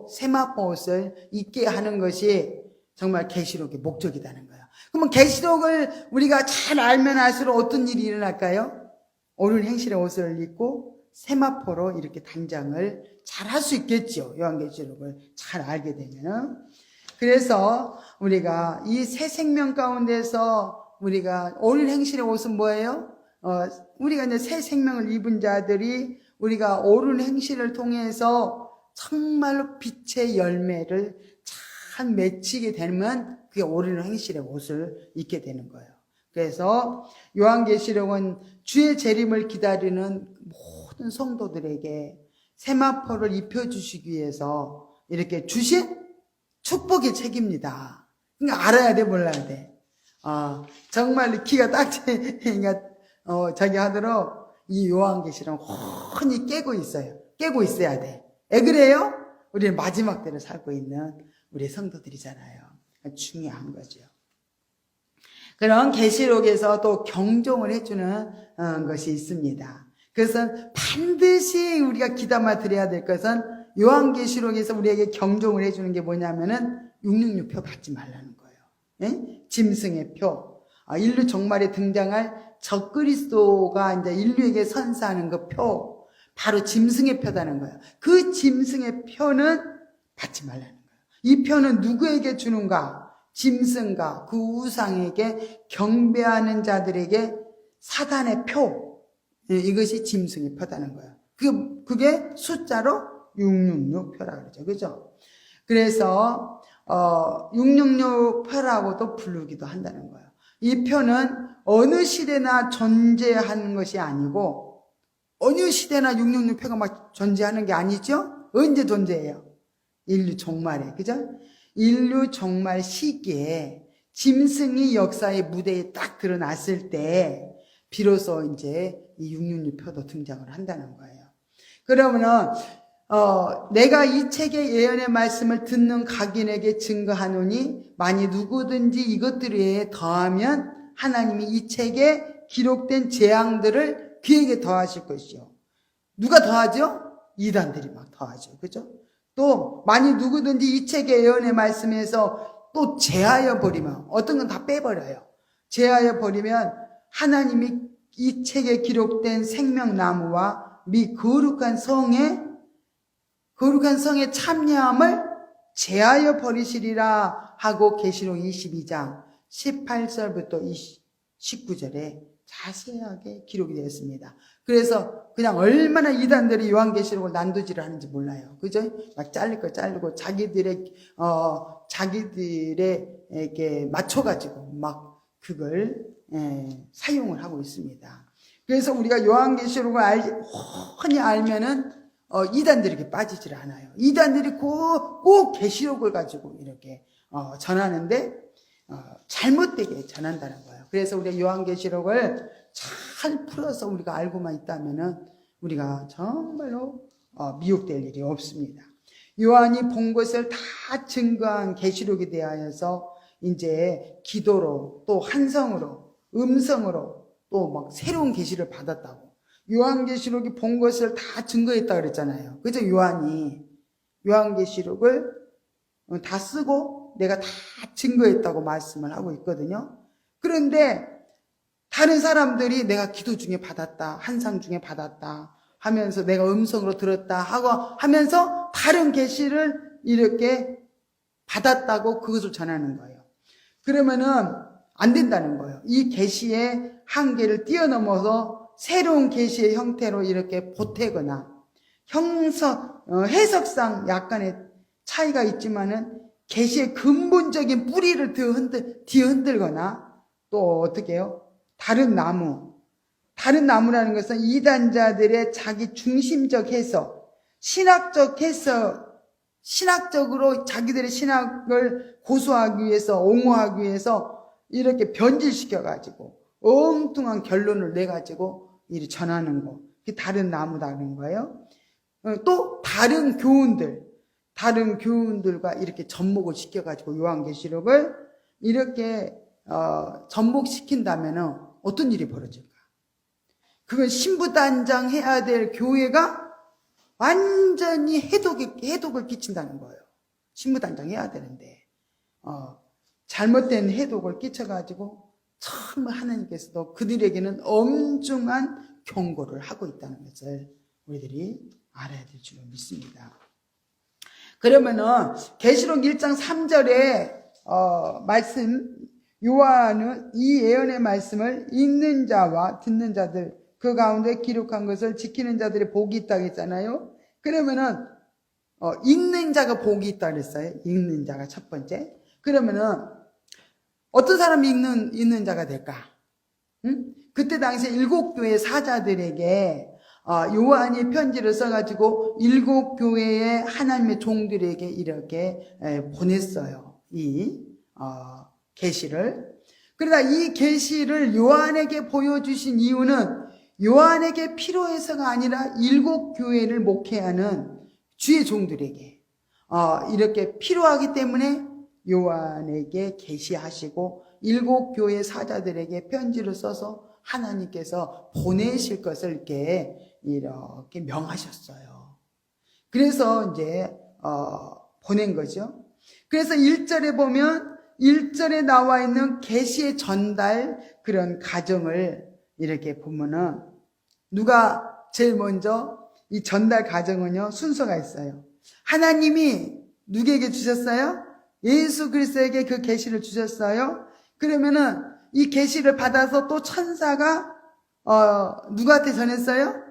Speaker 1: 세마포 옷을 입게 하는 것이 정말 계시록의 목적이라는 거예요. 그러면 계시록을 우리가 잘 알면 알수록 어떤 일이 일어날까요? 옳은 행실의 옷을 입고 세마포로 이렇게 단장을 잘 할 수 있겠죠. 요한계시록을 잘 알게 되면은. 그래서 우리가 이 새 생명 가운데서 우리가 옳은 행실의 옷은 뭐예요? 우리가 이제 새 생명을 입은 자들이 우리가 옳은 행실을 통해서 정말로 빛의 열매를 잘 맺히게 되면 그게 옳은 행실의 옷을 입게 되는 거예요. 그래서 요한계시록은 주의 재림을 기다리는 모든 성도들에게 세마포를 입혀주시기 위해서 이렇게 주신 축복의 책입니다. 그러니까 알아야 돼, 몰라야 돼. 정말 기가 딱 자기 하도록 이 요한계시록은 훤히 깨고 있어요. 깨고 있어야 돼. 왜 그래요? 우리는 마지막 때를 살고 있는 우리 성도들이잖아요. 중요한 거죠. 그런 계시록에서 또 경종을 해주는 것이 있습니다. 그것은 반드시 우리가 귀담아 들어야 될 것은 요한계시록에서 우리에게 경종을 해주는 게 뭐냐면은 666표 받지 말라는 거예요. 예? 짐승의 표. 인류 종말에 등장할 적그리스도가 이제 인류에게 선사하는 그 표, 바로 짐승의 표다는 거예요. 그 짐승의 표는 받지 말라는 거예요. 이 표는 누구에게 주는가? 짐승과 그 우상에게 경배하는 자들에게 사단의 표, 이것이 짐승의 표다는 거예요. 그게 숫자로 666표라고 그러죠. 그죠? 그래서 666표라고도 부르기도 한다는 거예요. 이 표는 어느 시대나 존재하는 것이 아니고 어느 시대나 666표가 막 존재하는 게 아니죠? 언제 존재해요? 인류 종말에, 그죠? 인류 종말 시기에 짐승이 역사의 무대에 딱 드러났을 때 비로소 이제 이 666표도 등장을 한다는 거예요. 그러면은 내가 이 책의 예언의 말씀을 듣는 각인에게 증거하노니 만일 누구든지 이것들 외에 더하면 하나님이 이 책에 기록된 재앙들을 그에게 더하실 것이요. 누가 더하죠? 이단들이 막 더하죠. 그죠? 또 만일 누구든지 이 책의 예언의 말씀에서 또 제하여 버리면 어떤 건 다 빼버려요. 제하여 버리면 하나님이 이 책에 기록된 생명나무와 미 거룩한 성에 참여함을 제하여 버리시리라 하고 계시록 22장 18절부터 19절에 자세하게 기록이 되어 있습니다. 그래서 그냥 얼마나 이단들이 요한계시록을 난도질을 하는지 몰라요. 그죠? 막 잘릴 거 자르고 자기들에게 맞춰가지고 막 그걸 사용을 하고 있습니다. 그래서 우리가 요한계시록을 훤히 알면은 이단들에게 빠지질 않아요. 이단들이 꼭 계시록을 가지고 이렇게 전하는데 잘못되게 전한다는 거예요. 그래서 우리가 요한계시록을 잘 풀어서 우리가 알고만 있다면은 우리가 정말로 미혹될 일이 없습니다. 요한이 본 것을 다 증거한 계시록에 대하여서 이제 기도로 또 환성으로 음성으로 또 막 새로운 계시를 받았다고. 요한계시록이 본 것을 다 증거했다 그랬잖아요. 그죠? 요한계시록을 다 쓰고 내가 다 증거했다고 말씀을 하고 있거든요. 그런데 다른 사람들이 내가 기도 중에 받았다, 환상 중에 받았다 하면서 내가 음성으로 들었다 하면서 다른 계시를 이렇게 받았다고 그것을 전하는 거예요. 그러면은 안 된다는 거예요. 이 계시의 한계를 뛰어넘어서 새로운 계시의 형태로 이렇게 보태거나 해석상 약간의 차이가 있지만은 계시의 근본적인 뿌리를 뒤흔들거나 또 어떻게 해요? 다른 나무라는 것은 이단자들의 자기 중심적 해석, 신학적으로 자기들의 신학을 고수하기 위해서, 옹호하기 위해서 이렇게 변질시켜가지고 엉뚱한 결론을 내가지고 이렇게 전하는 거. 그게 다른 나무라는 거예요. 또 다른 교훈들과 이렇게 접목을 시켜가지고 요한계시록을 이렇게 접목시킨다면은 어떤 일이 벌어질까? 그건 신부단장 해야 될 교회가 완전히 해독을 끼친다는 거예요. 신부단장 해야 되는데 잘못된 해독을 끼쳐가지고 참 하나님께서도 그들에게는 엄중한 경고를 하고 있다는 것을 우리들이 알아야 될 줄로 믿습니다. 그러면은 계시록 1장 3절에 말씀, 요한은 이 예언의 말씀을 읽는 자와 듣는 자들, 그 가운데 기록한 것을 지키는 자들의 복이 있다고 했잖아요. 그러면은 읽는 자가 복이 있다고 했어요. 읽는 자가 첫 번째. 그러면은 어떤 사람이 읽는 자가 될까? 응? 그때 당시에 7교회 사자들에게 요한이 편지를 써가지고 7교회의 하나님의 종들에게 이렇게 보냈어요. 이 계시를. 그러나 이 계시를 요한에게 보여주신 이유는 요한에게 필요해서가 아니라 7교회를 목회하는 주의 종들에게 이렇게 필요하기 때문에 요한에게 계시하시고 7교회 사자들에게 편지를 써서 하나님께서 보내실 것을 이렇게 명하셨어요. 그래서 이제 보낸 거죠. 그래서 1절에 보면 1절에 나와 있는 계시의 전달 그런 과정을 이렇게 보면은 누가 제일 먼저 이 전달 과정은요 순서가 있어요. 하나님이 누구에게 주셨어요? 예수 그리스도에게 그 계시를 주셨어요. 그러면은 이 계시를 받아서 또 천사가 누구한테 전했어요?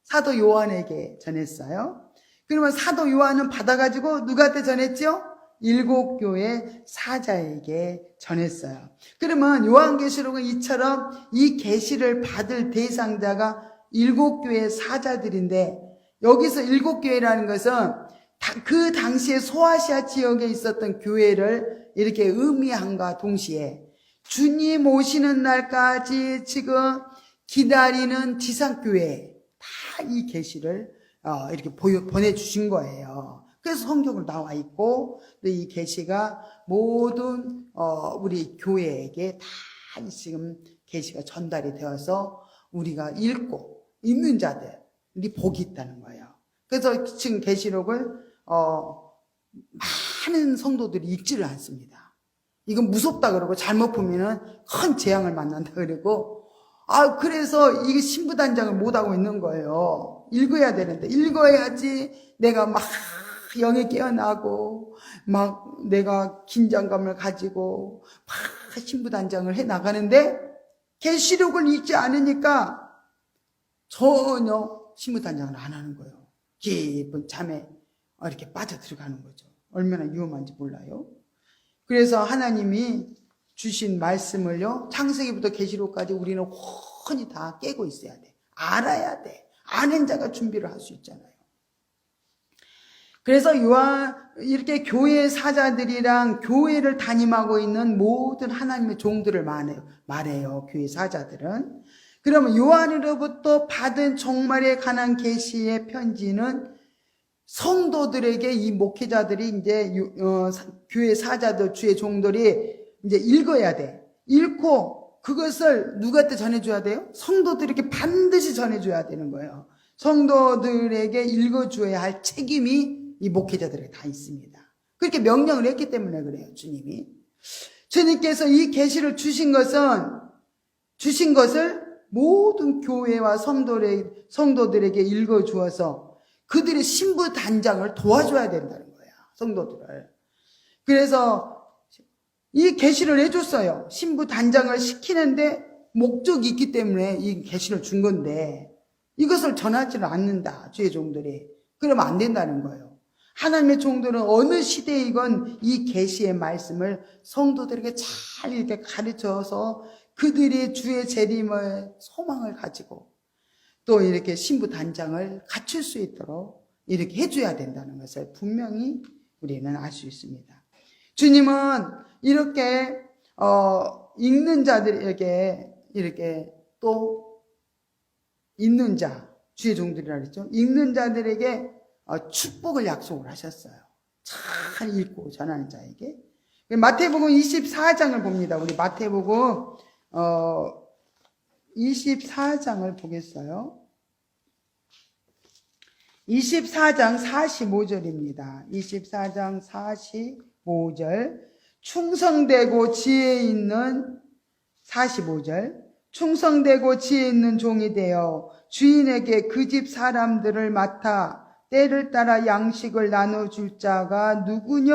Speaker 1: 사도 요한에게 전했어요. 그러면 사도 요한은 받아가지고 누구한테 전했죠? 7교회 사자에게 전했어요. 그러면 요한계시록은 이처럼 이 계시를 받을 대상자가 7교회 사자들인데 여기서 7교회라는 것은 그 당시에 소아시아 지역에 있었던 교회를 이렇게 의미함과 동시에 주님 오시는 날까지 지금 기다리는 지상교회 다 이 계시를 이렇게 보내주신 거예요. 그래서 성경으로 나와 있고 이 계시가 모든 우리 교회에게 다 지금 계시가 전달이 되어서 우리가 읽고 있는 자들이 복이 있다는 거예요. 그래서 지금 계시록을 많은 성도들이 읽지를 않습니다. 이건 무섭다 그러고 잘못 보면은 큰 재앙을 만난다 그러고 그래서 이게 신부단장을 못하고 있는 거예요. 읽어야 되는데 읽어야지 내가 막 영에 깨어나고 막 내가 긴장감을 가지고 막 신부단장을 해 나가는데 계시록을 읽지 않으니까 전혀 신부단장을 안 하는 거예요. 깊은 잠에 이렇게 빠져들어가는 거죠. 얼마나 위험한지 몰라요. 그래서 하나님이 주신 말씀을요, 창세기부터 계시록까지 우리는 훤히 다 깨고 있어야 돼. 알아야 돼. 아는 자가 준비를 할 수 있잖아요. 그래서 이렇게 교회 사자들이랑 교회를 담임하고 있는 모든 하나님의 종들을 말해요. 교회 사자들은. 그러면 요한으로부터 받은 종말에 관한 계시의 편지는 성도들에게 이 목회자들이 이제 교회 사자들, 주의 종들이 이제 읽어야 돼. 읽고 그것을 누구한테 전해줘야 돼요? 성도들에게 반드시 전해줘야 되는 거예요. 성도들에게 읽어줘야 할 책임이 이 목회자들에게 다 있습니다. 그렇게 명령을 했기 때문에 그래요, 주님이. 주님께서 이 계시를 주신 것을 모든 교회와 성도들에게 읽어주어서 그들의 신부 단장을 도와줘야 된다는 거야, 성도들을. 그래서 이 계시를 해줬어요. 신부 단장을 시키는데 목적이 있기 때문에 이 계시를 준 건데 이것을 전하지를 않는다, 주의 종들이. 그러면 안 된다는 거예요. 하나님의 종들은 어느 시대이건 이 계시의 말씀을 성도들에게 잘 이렇게 가르쳐서 그들이 주의 재림을 소망을 가지고 또 이렇게 신부 단장을 갖출 수 있도록 이렇게 해줘야 된다는 것을 분명히 우리는 알 수 있습니다. 주님은 이렇게 읽는 자들에게 이렇게 또 읽는 자, 주의 종들이라 그랬죠. 읽는 자들에게 축복을 약속을 하셨어요. 잘 읽고 전하는 자에게. 마태복음 24장을 봅니다. 우리 마태복음 24장을 보겠어요. 24장 45절입니다. 24장 45절. 충성되고 지혜 있는 45절. 충성되고 지혜 있는 종이 되어 주인에게 그 집 사람들을 맡아 때를 따라 양식을 나눠줄 자가 누구냐?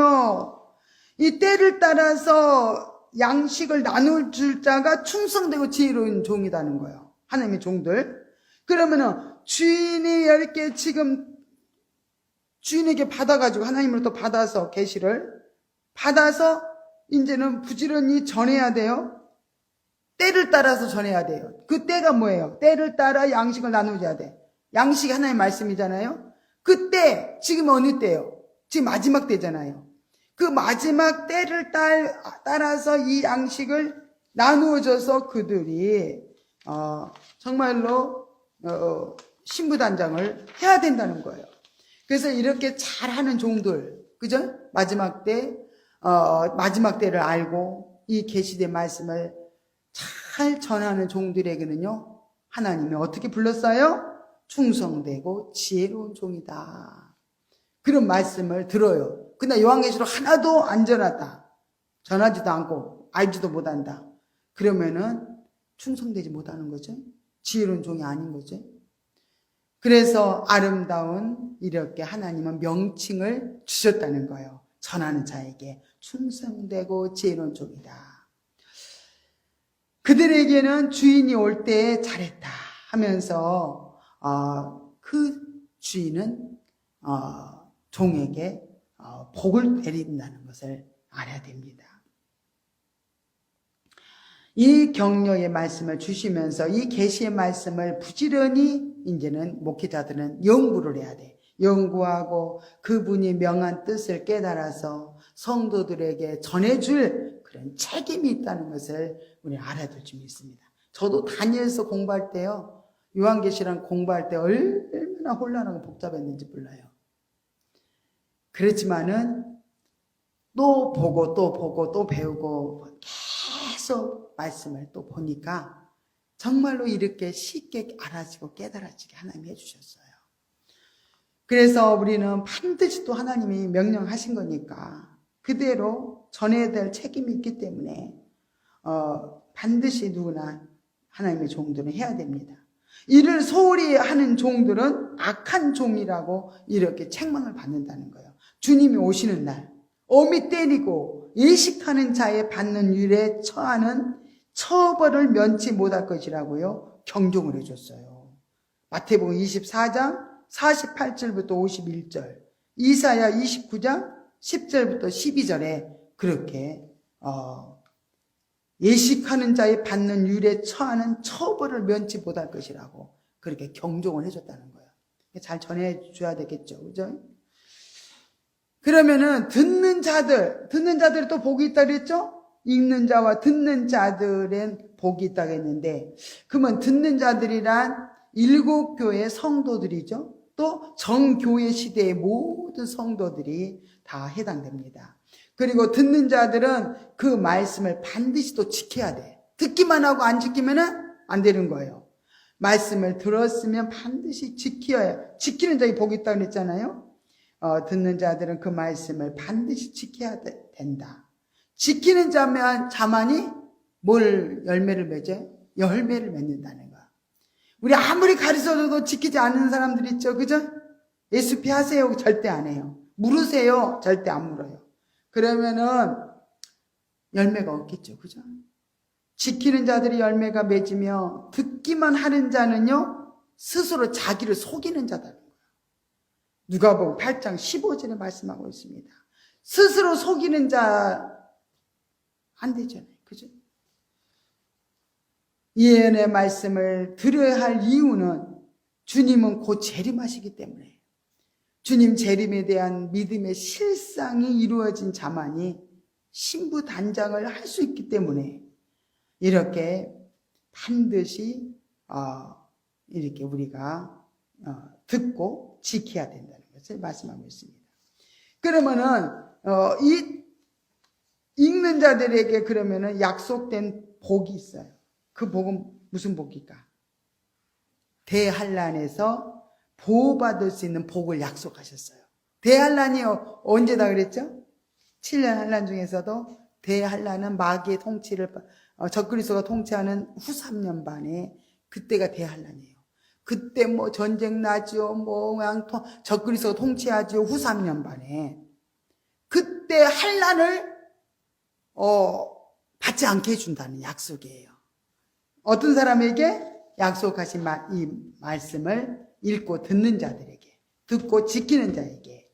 Speaker 1: 이 때를 따라서 양식을 나눠줄 자가 충성되고 지혜로운 종이라는 거예요. 하나님의 종들. 그러면은 주인이 이렇게 지금 주인에게 받아가지고 하나님으로부터 받아서 계시를 받아서 이제는 부지런히 전해야 돼요. 때를 따라서 전해야 돼요. 그 때가 뭐예요? 때를 따라 양식을 나눠줘야 돼. 양식이 하나님의 말씀이잖아요. 그 때, 지금 어느 때요? 지금 마지막 때잖아요. 그 마지막 때를 따라서 이 양식을 나누어줘서 그들이 정말로 신부단장을 해야 된다는 거예요. 그래서 이렇게 잘하는 종들, 그죠? 마지막 때를 알고 이 계시된 말씀을 잘 전하는 종들에게는요, 하나님이 어떻게 불렀어요? 충성되고 지혜로운 종이다. 그런 말씀을 들어요. 근데 요한계시록 하나도 안 전하다. 전하지도 않고 알지도 못한다. 그러면은 충성되지 못하는 거죠. 지혜로운 종이 아닌 거죠. 그래서 아름다운 이렇게 하나님은 명칭을 주셨다는 거예요. 전하는 자에게 충성되고 지혜로운 종이다. 그들에게는 주인이 올 때 잘했다 하면서 그 주인은 종에게 복을 내린다는 것을 알아야 됩니다. 이 격려의 말씀을 주시면서 이 계시의 말씀을 부지런히 이제는 목회자들은 연구를 해야 돼. 연구하고 그분이 명한 뜻을 깨달아서 성도들에게 전해줄 그런 책임이 있다는 것을 우리 알아둘 줄 믿습니다. 저도 다니엘서 공부할 때요, 요한계시랑 공부할 때 얼마나 혼란하고 복잡했는지 몰라요. 그렇지만은 또 보고 또 보고 또 배우고 계속 말씀을 또 보니까 정말로 이렇게 쉽게 알아지고 깨달아지게 하나님이 해주셨어요. 그래서 우리는 반드시 또 하나님이 명령하신 거니까 그대로 전해야 될 책임이 있기 때문에 반드시 누구나 하나님의 종들은 해야 됩니다. 이를 소홀히 하는 종들은 악한 종이라고 이렇게 책망을 받는다는 거예요. 주님이 오시는 날 어미 때리고 예식하는 자에 받는 율에 처하는 처벌을 면치 못할 것이라고요 경종을 해줬어요. 마태복음 24장 48절부터 51절, 이사야 29장 10절부터 12절에 그렇게 예식하는 자의 받는 율에 처하는 처벌을 면치 못할 것이라고 그렇게 경종을 해줬다는 거예요. 잘 전해줘야 되겠죠, 그죠? 그러면은 듣는 자들이 또 복이 있다 그랬죠? 읽는 자와 듣는 자들은 복이 있다고 했는데, 그러면 듣는 자들이란 일곱 교회 성도들이죠. 또 정교회 시대의 모든 성도들이 다 해당됩니다. 그리고 듣는 자들은 그 말씀을 반드시 또 지켜야 돼. 듣기만 하고 안 지키면은 안 되는 거예요. 말씀을 들었으면 반드시 지키는 자에 복이 있다고 그랬잖아요. 듣는 자들은 그 말씀을 반드시 지켜야 된다. 지키는 자만이 뭘 열매를 맺어요? 열매를 맺는다는 거야. 우리 아무리 가르쳐줘도 지키지 않는 사람들 있죠, 그죠? 예수피 하세요, 절대 안 해요. 물으세요, 절대 안 물어요. 그러면은 열매가 없겠죠, 그죠? 지키는 자들이 열매가 맺으며 듣기만 하는 자는요 스스로 자기를 속이는 자다는 거예요. 누가복음 8장 15절에 말씀하고 있습니다. 스스로 속이는 자 안 되잖아요, 그죠? 예언의 말씀을 들어야 할 이유는 주님은 곧 재림하시기 때문에, 주님 재림에 대한 믿음의 실상이 이루어진 자만이 신부단장을 할 수 있기 때문에 이렇게 반드시 이렇게 우리가 듣고 지켜야 된다는 것을 말씀하고 있습니다. 그러면은 이 읽는 자들에게 그러면은 약속된 복이 있어요. 그 복은 무슨 복일까? 대환란에서 보호받을 수 있는 복을 약속하셨어요. 대환란이 언제다 그랬죠? 7년 환란 중에서도 대환란은 마귀의 통치를 적그리스도가 통치하는 후 3년 반에 그때가 대환란이에요. 그때 뭐 전쟁 나죠, 뭐 그냥 적그리스도가 통치하죠, 후 3년 반에. 그때 환란을 받지 않게 해준다는 약속이에요. 어떤 사람에게? 약속하신 이 말씀을 읽고 듣는 자들에게, 듣고 지키는 자에게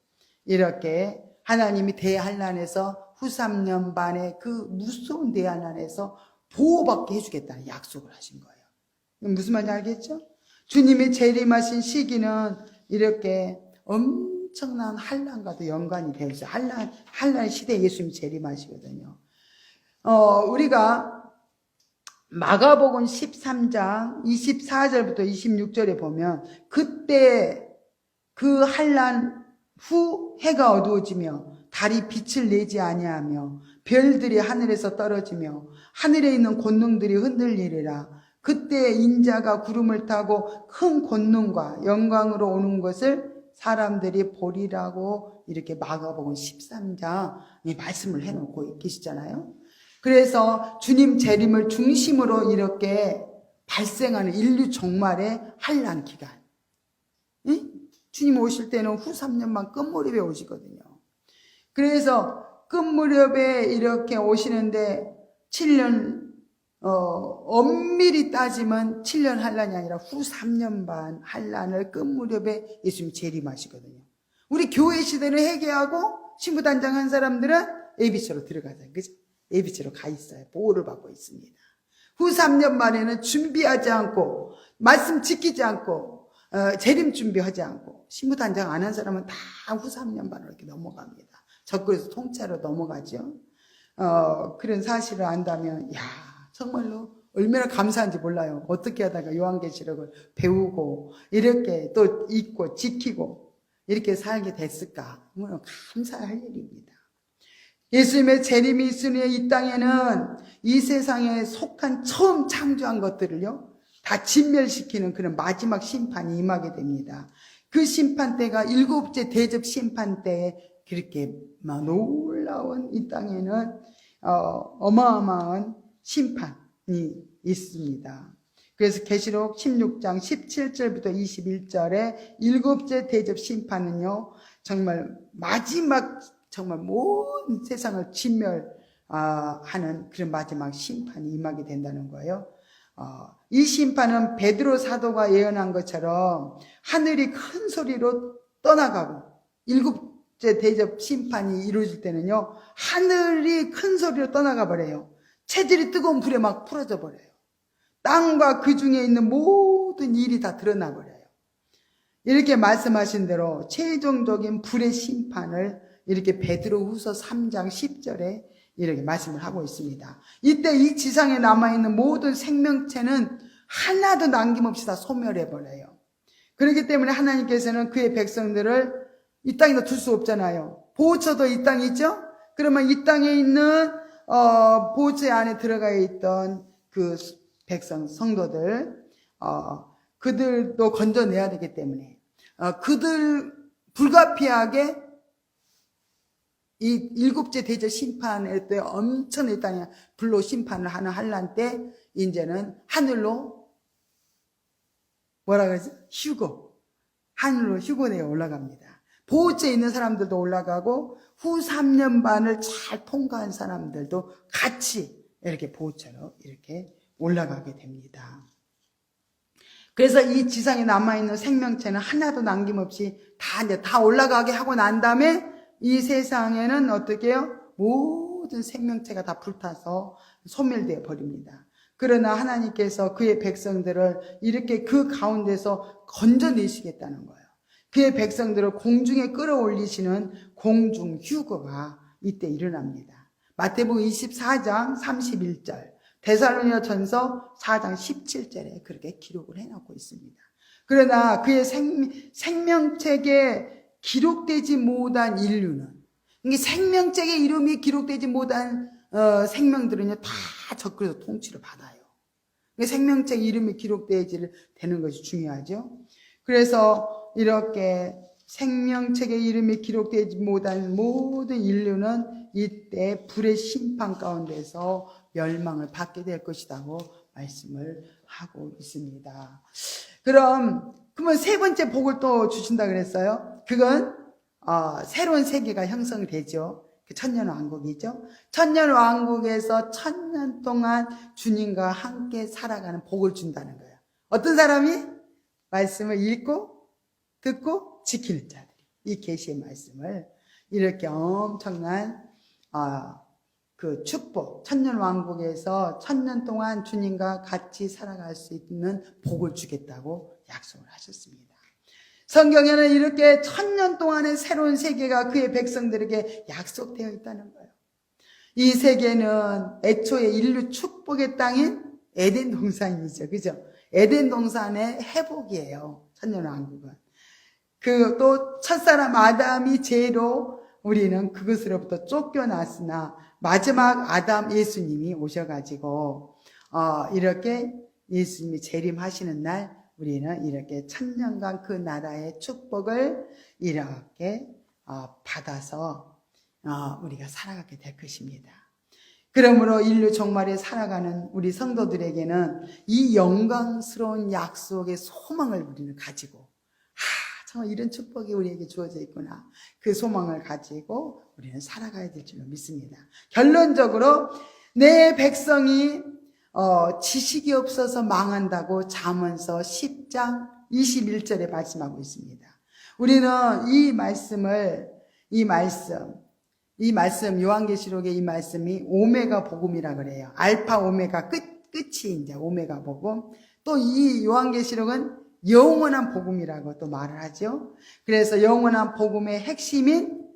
Speaker 1: 이렇게 하나님이 대환란에서 후 3년 반의 그 무서운 대환란에서 보호받게 해주겠다는 약속을 하신 거예요. 무슨 말인지 알겠죠? 주님이 재림하신 시기는 이렇게 엄청난 환란과도 연관이 되어 있어요. 환란 시대에 예수님이 재림하시거든요. 우리가 마가복음 13장 24절부터 26절에 보면 그때 그 환란 후 해가 어두워지며 달이 빛을 내지 아니하며 별들이 하늘에서 떨어지며 하늘에 있는 권능들이 흔들리리라. 그때 인자가 구름을 타고 큰 권능과 영광으로 오는 것을 사람들이 보리라고 이렇게 마가복음 13장에 말씀을 해놓고 계시잖아요. 그래서 주님 재림을 중심으로 이렇게 발생하는 인류 종말의 환란 기간. 응? 주님 오실 때는 후 3년만 끝무렵에 오시거든요. 그래서 끝무렵에 이렇게 오시는데 7년 엄밀히 따지면 7년 환란이 아니라 후 3년 반 환란을 끝무렵에 예수님이 재림하시거든요. 우리 교회 시대는 회개하고 신부단장한 사람들은 예비처로 들어가잖아요. 그죠? 예비처로 가 있어요. 보호를 받고 있습니다. 후 3년 만에는 준비하지 않고 말씀 지키지 않고 재림 준비하지 않고 신부단장 안 한 사람은 다 후 3년 반으로 이렇게 넘어갑니다. 적그리스도 통째로 넘어가죠. 그런 사실을 안다면 정말로 얼마나 감사한지 몰라요. 어떻게 하다가 요한계시록을 배우고 이렇게 또 읽고 지키고 이렇게 살게 됐을까? 감사할 일입니다. 예수님의 재림이 있으니 이 땅에는 이 세상에 속한 처음 창조한 것들을요 다 진멸시키는 그런 마지막 심판이 임하게 됩니다. 그 심판 때가 일곱째 대접 심판 때에 그렇게 막 놀라운 이 땅에는 어마어마한 심판이 있습니다. 그래서 계시록 16장 17절부터 21절에 일곱째 대접 심판은요, 정말 마지막 정말 온 세상을 진멸하는 그런 마지막 심판이 임하게 된다는 거예요. 이 심판은 베드로 사도가 예언한 것처럼 하늘이 큰 소리로 떠나가고, 일곱째 대접 심판이 이루어질 때는요, 하늘이 큰 소리로 떠나가 버려요. 체질이 뜨거운 불에 막 풀어져 버려요. 땅과 그 중에 있는 모든 일이 다 드러나 버려요. 이렇게 말씀하신 대로 최종적인 불의 심판을 이렇게 베드로후서 3장 10절에 이렇게 말씀을 하고 있습니다. 이때 이 지상에 남아있는 모든 생명체는 하나도 남김없이 다 소멸해 버려요. 그렇기 때문에 하나님께서는 그의 백성들을 이 땅에다 둘 수 없잖아요. 보호처도 이 땅에 있죠? 그러면 이 땅에 있는 보호처 안에 들어가 있던 그 백성, 성도들, 그들도 건져내야 되기 때문에, 그들 불가피하게 이 일곱째 대접 심판의 때 엄청난 땅에 불로 심판을 하는 환난 때, 이제는 하늘로, 뭐라 그러지? 하늘로 휴거되어 올라갑니다. 보호처에 있는 사람들도 올라가고, 후 3년 반을 잘 통과한 사람들도 같이 이렇게 보호처로 이렇게 올라가게 됩니다. 그래서 이 지상에 남아있는 생명체는 하나도 남김없이 다 올라가게 하고 난 다음에 이 세상에는 어떻게 해요? 모든 생명체가 다 불타서 소멸되어 버립니다. 그러나 하나님께서 그의 백성들을 이렇게 그 가운데서 건져내시겠다는 거예요. 그의 백성들을 공중에 끌어올리시는 공중 휴거가 이때 일어납니다. 마태복음 24장 31절, 데살로니가전서 4장 17절에 그렇게 기록을 해놓고 있습니다. 그러나 그의 생명책에 기록되지 못한 인류는, 이게 생명책의 이름이 기록되지 못한 생명들은요, 다 적그리스도 통치를 받아요. 생명책 이름이 기록되어야 되는 것이 중요하죠. 그래서 이렇게 생명책의 이름이 기록되지 못한 모든 인류는 이때 불의 심판 가운데서 멸망을 받게 될 것이라고 말씀을 하고 있습니다. 그러면 세 번째 복을 또 주신다 그랬어요. 그건 새로운 세계가 형성되죠. 천년왕국이죠. 천년왕국에서 1000년 동안 주님과 함께 살아가는 복을 준다는 거예요. 어떤 사람이? 말씀을 읽고 듣고 지킬 자들이 이 계시의 말씀을 이렇게 엄청난 그 축복, 천년왕국에서 1000년 동안 주님과 같이 살아갈 수 있는 복을 주겠다고 약속을 하셨습니다. 성경에는 이렇게 1000년 동안의 새로운 세계가 그의 백성들에게 약속되어 있다는 거예요. 이 세계는 애초에 인류 축복의 땅인 에덴 동산이죠. 그죠? 에덴 동산의 회복이에요. 천년왕국은. 또 첫사람 아담이 죄로 우리는 그것으로부터 쫓겨났으나 마지막 아담 예수님이 오셔가지고 이렇게 예수님이 재림하시는 날 우리는 이렇게 1000년간 그 나라의 축복을 이렇게 받아서 우리가 살아가게 될 것입니다. 그러므로 인류 종말에 살아가는 우리 성도들에게는 이 영광스러운 약속의 소망을 우리는 가지고 정말 이런 축복이 우리에게 주어져 있구나. 그 소망을 가지고 우리는 살아가야 될 줄로 믿습니다. 결론적으로 내 백성이 지식이 없어서 망한다고 잠언서 10장 21절에 말씀하고 있습니다. 우리는 이 말씀 요한계시록의 이 말씀이 오메가 복음이라 그래요. 알파 오메가 끝이 이제 오메가 복음. 또 이 요한계시록은 영원한 복음이라고 또 말을 하죠. 그래서 영원한 복음의 핵심인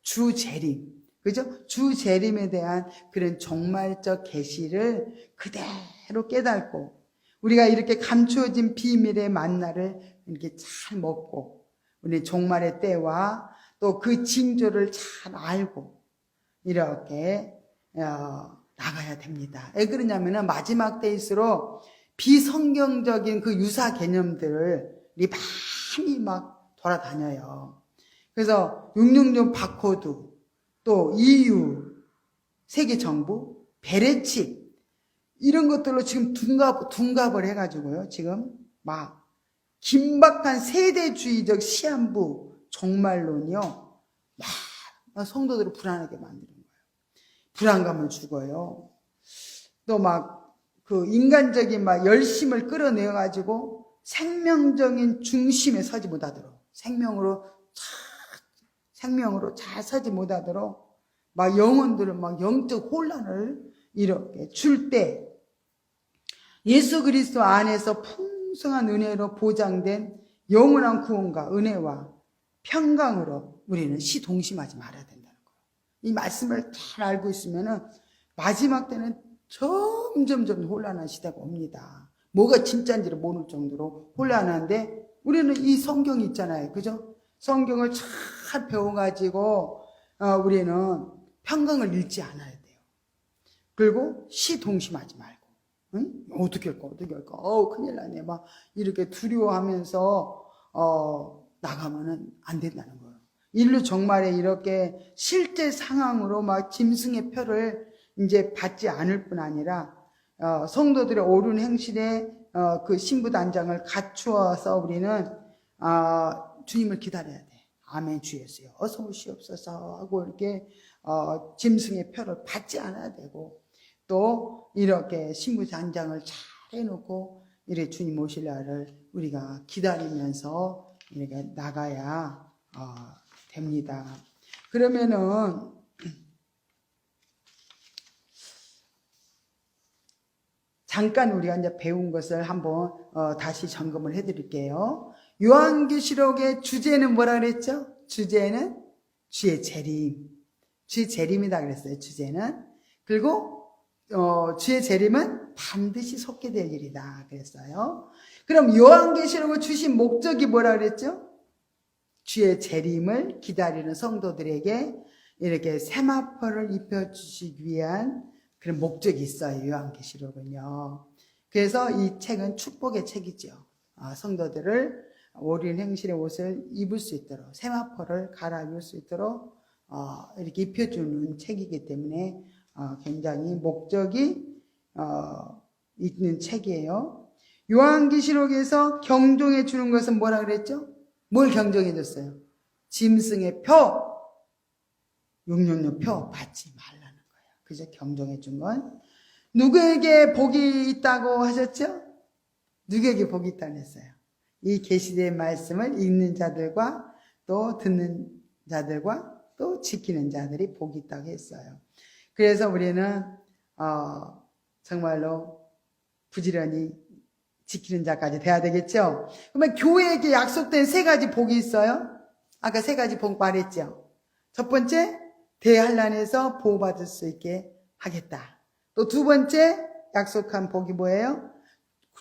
Speaker 1: 주 재림, 그죠? 주 재림에 대한 그런 종말적 계시를 그대로 깨닫고 우리가 이렇게 감추어진 비밀의 만나를 이렇게 잘 먹고 우리 종말의 때와 또 그 징조를 잘 알고 이렇게 나가야 됩니다. 왜 그러냐면은 마지막 때일수록 비성경적인 그 유사 개념들이 많이 막 돌아다녀요. 그래서 666 바코드, 또 EU, 세계정부, 베레칩 이런 것들로 지금 둔갑을 해가지고요. 지금 막 긴박한 세대주의적 시한부 종말론이요. 막 성도들을 불안하게 만드는 거예요. 불안감을 주고요. 또 막 그 인간적인 막 열심을 끌어내가지고 생명적인 중심에 서지 못하도록 생명으로 잘 서지 못하도록 막 영혼들을 막 영적 혼란을 이렇게 줄 때 예수 그리스도 안에서 풍성한 은혜로 보장된 영원한 구원과 은혜와 평강으로 우리는 시동심하지 말아야 된다는 거예요. 이 말씀을 잘 알고 있으면은 마지막 때는 점점점 혼란한 시대가 옵니다. 뭐가 진짜인지를 모를 정도로 혼란한데 우리는 이 성경이 있잖아요. 그죠? 성경을 잘 배워가지고 우리는 평강을 잃지 않아야 돼요. 그리고 시동심하지 말고 응? 어떻게 할까 큰일 나네 막 이렇게 두려워하면서 나가면은 안 된다는 거예요. 인류 종말에 이렇게 실제 상황으로 막 짐승의 표를 이제 받지 않을 뿐 아니라 성도들의 옳은 행실에 그 신부단장을 갖추어서 우리는 주님을 기다려야 돼. 아멘 주 예수여 어서 오시옵소서 하고 이렇게 짐승의 표를 받지 않아야 되고 또 이렇게 신부단장을 잘 해놓고 이렇게 주님 오실 날을 우리가 기다리면서 이렇게 나가야 됩니다. 그러면은 잠깐 우리가 이제 배운 것을 한번 다시 점검을 해드릴게요. 요한계시록의 주제는 뭐라 그랬죠? 주제는 주의 재림. 주의 재림이다 그랬어요. 주제는. 그리고 주의 재림은 반드시 속게 될 일이다 그랬어요. 그럼 요한계시록을 주신 목적이 뭐라 그랬죠? 주의 재림을 기다리는 성도들에게 이렇게 세마포를 입혀주시기 위한 그런 목적이 있어요. 요한계시록은요. 그래서 이 책은 축복의 책이죠. 성도들을 옳은 행실의 옷을 입을 수 있도록 세마포를 갈아입을 수 있도록 이렇게 입혀주는 책이기 때문에 굉장히 목적이 있는 책이에요. 요한계시록에서 경종해 주는 것은 뭐라 그랬죠? 뭘 경종해 줬어요? 짐승의 표, 666 표 받지 말라는 거예요. 그죠? 경종해 준 건. 누구에게 복이 있다고 하셨죠? 누구에게 복이 있다고 했어요? 이 계시된 말씀을 읽는 자들과 또 듣는 자들과 또 지키는 자들이 복이 있다고 했어요. 그래서 우리는 정말로 부지런히 지키는 자까지 돼야 되겠죠? 그러면 교회에게 약속된 3가지 복이 있어요. 아까 3가지 복 말했죠. 첫 번째, 대환란에서 보호받을 수 있게 하겠다. 또 2번째 약속한 복이 뭐예요?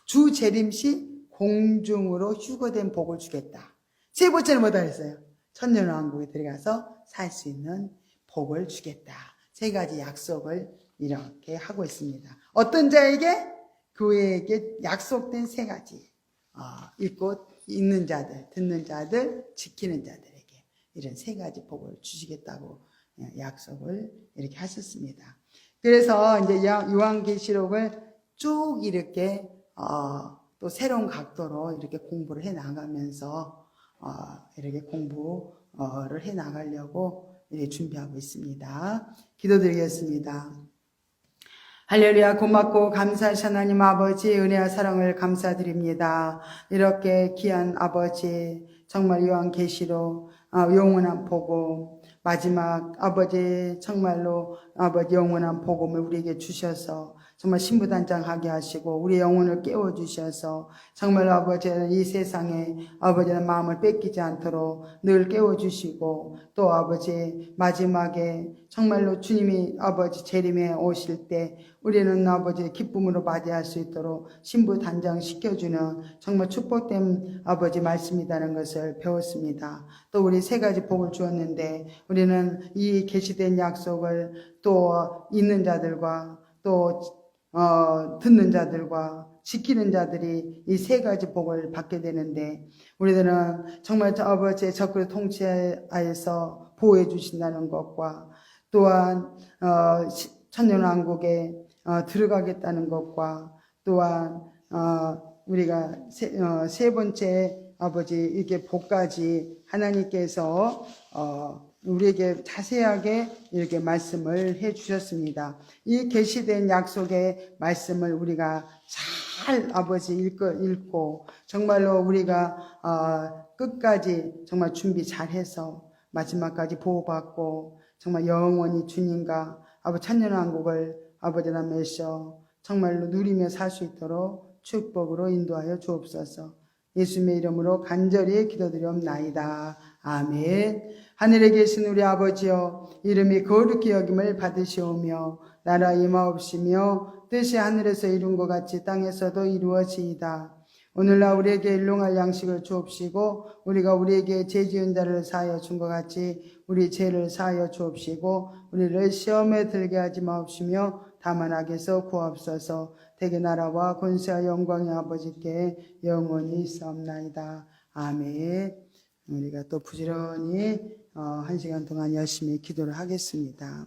Speaker 1: 주 재림시 공중으로 휴거된 복을 주겠다. 3번째는 뭐다 했어요? 천년왕국에 들어가서 살 수 있는 복을 주겠다. 3가지 약속을 이렇게 하고 있습니다. 어떤 자에게? 교회에게 약속된 3가지. 읽고 읽는 자들, 듣는 자들, 지키는 자들에게 이런 3가지 복을 주시겠다고 약속을 이렇게 하셨습니다. 그래서 이제 요한계시록을 쭉 이렇게 또 새로운 각도로 이렇게 공부를 해 나가면서 이렇게 공부를 해 나가려고 이렇게 준비하고 있습니다. 기도드리겠습니다. 할렐루야. 고맙고 감사하신 하나님 아버지 은혜와 사랑을 감사드립니다. 이렇게 귀한 아버지 정말 요한계시록 영원한 복음 마지막 아버지 정말로 아버지 영원한 복음을 우리에게 주셔서 정말 신부단장하게 하시고 우리의 영혼을 깨워주셔서 정말로 아버지는 이 세상에 아버지의 마음을 뺏기지 않도록 늘 깨워주시고 또 아버지 마지막에 정말로 주님이 아버지 재림에 오실 때 우리는 아버지 기쁨으로 맞이할 수 있도록 신부단장 시켜주는 정말 축복된 아버지 말씀이라는 것을 배웠습니다. 또 우리 3가지 복을 주었는데 우리는 이 계시된 약속을 또 있는 자들과 또 듣는 자들과 지키는 자들이 이 세 가지 복을 받게 되는데, 우리들은 정말 저 아버지의 적그리 통치하에서 보호해 주신다는 것과, 또한 천년왕국에 들어가겠다는 것과, 또한 우리가 세 번째 아버지 이렇게 복까지 하나님께서 우리에게 자세하게 이렇게 말씀을 해 주셨습니다. 이 계시된 약속의 말씀을 우리가 잘 아버지 읽고 정말로 우리가 끝까지 정말 준비 잘해서 마지막까지 보호받고 정말 영원히 주님과 아버지 천년왕국을 아버지 남매셔 정말로 누리며 살 수 있도록 축복으로 인도하여 주옵소서. 예수님의 이름으로 간절히 기도드리옵나이다. 아멘. 하늘에 계신 우리 아버지여, 이름이 거룩히 여김을 받으시오며 나라 임하옵시며 뜻이 하늘에서 이룬 것 같이 땅에서도 이루어지이다. 오늘날 우리에게 일용할 양식을 주옵시고 우리가 우리에게 죄 지은 자를 사하여 준 것 같이 우리 죄를 사하여 주옵시고 우리를 시험에 들게 하지 마옵시며 다만 악에서 구하옵소서. 대개 나라와 권세와 영광의 아버지께 영원히 있사옵나이다. 아멘. 우리가 또 부지런히 1시간 동안 열심히 기도를 하겠습니다.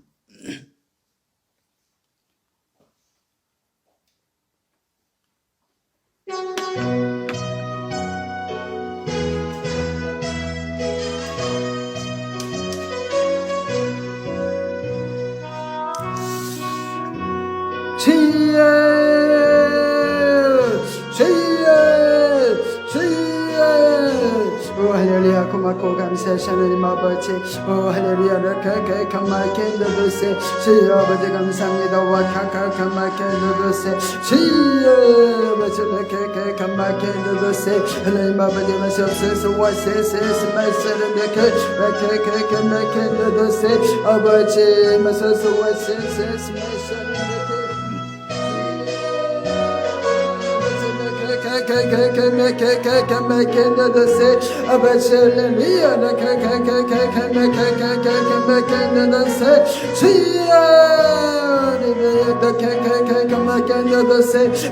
Speaker 1: 할렐루야. 고맙고 감사하시 하나님 아버지. 할렐루야. 라카카 카마케 너도세 주여 아버지 감사합니다. 와카카 카마케 너도세 주여 아버지 라카카 카마케 너도세 하나님 아버지 마시옵소서. 와세세스 말세를 라카카 카마케 너도세 아버지 마소서. 와세세스 말세를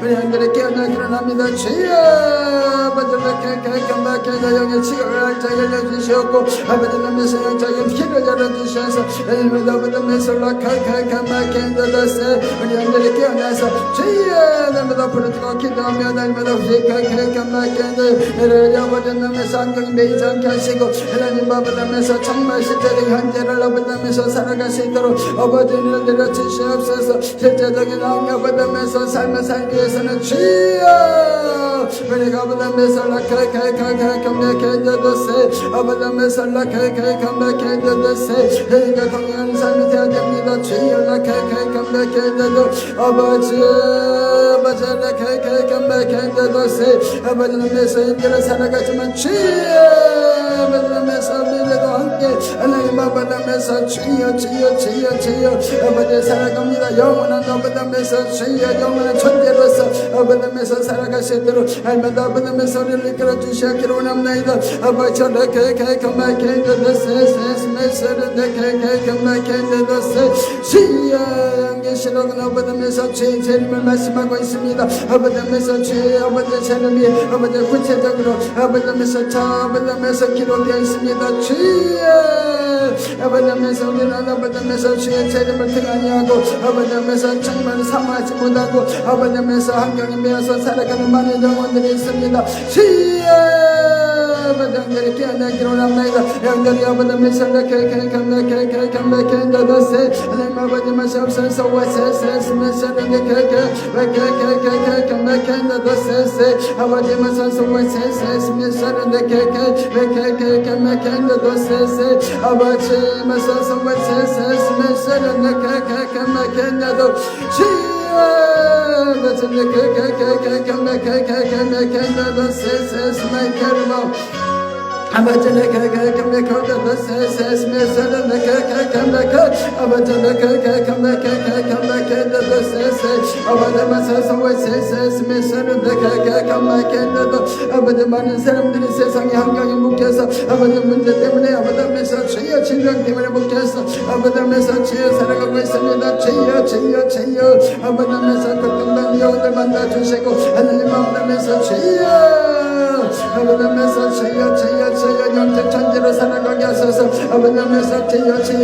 Speaker 1: 우리 하늘에 깨어나 일어납니다. 주여 아버지 영의 지각을 알자 열려주시옵고 아버지 남에서 영적인 길을 열어주셔서 아버지 우리 하늘에 깨어나서 주여 날마다 부르짖고 기도하며 날마다 아버지 남에서 안경이 매이지 않게 하시고 하나님 아버지 남에서 정말 실제적인 현재를 아버지 남에서 살아갈 수 있도록 아버지를 내려주시옵소서. 실제적인 아버지 남에서 삶을 살기 위해서는 주여 우리가 아버지 남에서 아버지 남에서 우리가 동행하는 삶이 되어야 됩니다. 주여 아버지 아버지 남에서 인들을 살아가지만 주여 아버지 남에서 미래도 함께 하나님 아버지 남에서 주여 아버지 살아갑니다. 영원한 아버지 남에서 주여 영원한 존재로서 아버지 남에서 살아갈 수 있도록 할마다 아버지 남에서 우리를 이끌어 주시옵기를 원합니다. 아버지 주여 계시록은 아버지 남에서 주의 재림을 말씀하고 있습니다. 아버지 남에서 주의 아버지 재림이 아버지 구체적으로 아버지 남에서 아버지 남에서 기록되어 있습니다. 주여 아버지 남에서 우리는 아버지 남에서 주의 재림을 등한히 하고 아버지 남에서 정말 사모하지 못하고 아버지 남에서 환경에 매여서 살아가는 많은 영혼들이 있습니다. 주여 아버지 영들이 깨어나기를 원합니다. 영들이 아버지 남에서 하나님 아버지 마시옵소서. 와세세스 메시는 아버지 마소서. 와세세스 메시는 아버지 마소서. 와세세스 메시는
Speaker 2: 아버지 많은 사람들이 세상의 환경에 묶여서 아버지 문제 때문에 아버지 앞에서 주여 질병 때문에 묶여서 아버지 앞에서 주여 살아가고 있습니다. 주여 아버지 앞에서 걱정된 영혼들 만나주시고 하나님 앞에서 주여 아버지 앞에서 주여 영적 천지로 살아가게 하소서. 아버지 앞에서 주여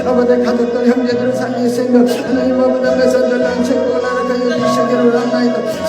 Speaker 2: 아버지 가족들 형제들을 살릴 수 있는 하나님 아버지 앞에서 널난 친구가 나를 주시기를 원하나이다.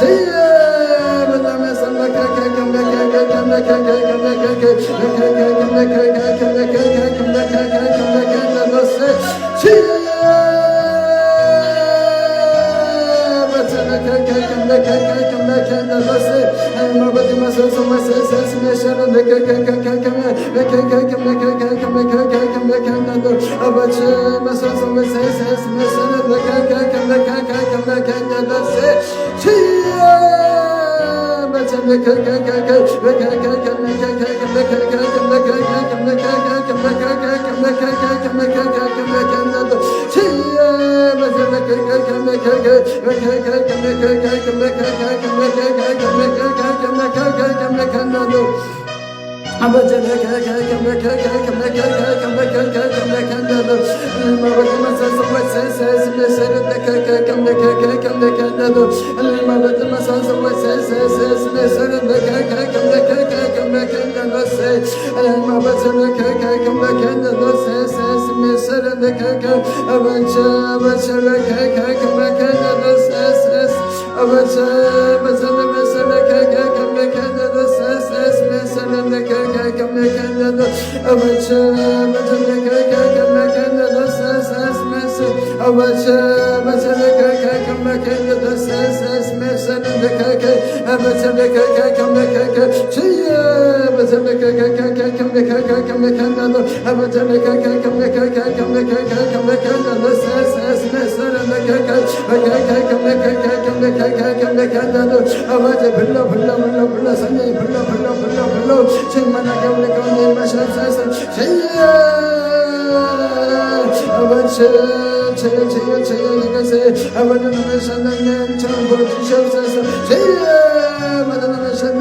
Speaker 2: 이것에 아버지 놈의 선능력 전부 주시옵소서. 주여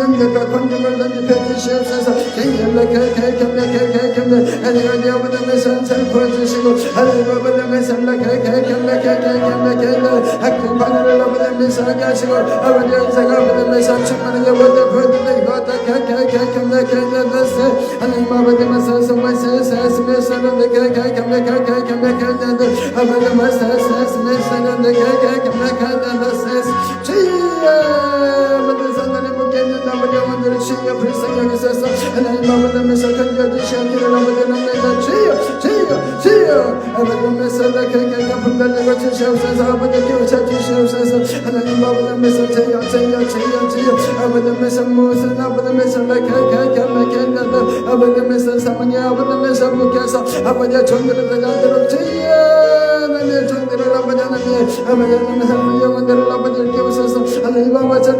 Speaker 2: 능력과 권능을 던집해 주시옵소서. 하나님 아버지의 선을 부어주시고 하나님 아버지의 선을 학교 바늘을 아버지의 선하게 하시고 아버지 은사가 아버지의 선 충만하게 아버지 부어주시고 하나님 아버지의 선 정말 세상의 선을 아버지 영혼들을 주여 불쌍히 여기소서. 하나님 아버지면서 건져주시옵기를 아버지 납니다. 주여 아버지면서 나에게 분달리고 주시옵소서. 아버지 깨우쳐 주시옵소서. 하나님 아버지면서 주여 아버지면서 무슨 아버지면서 나에게 아버지면서 사모님 아버지면서 묵혀서 아버지 종들을 되도록 주여 나의 종들을 아버지 하나님 영혼들을 아버지 깨우소서. 하나님 아버지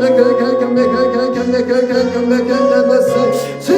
Speaker 2: 주여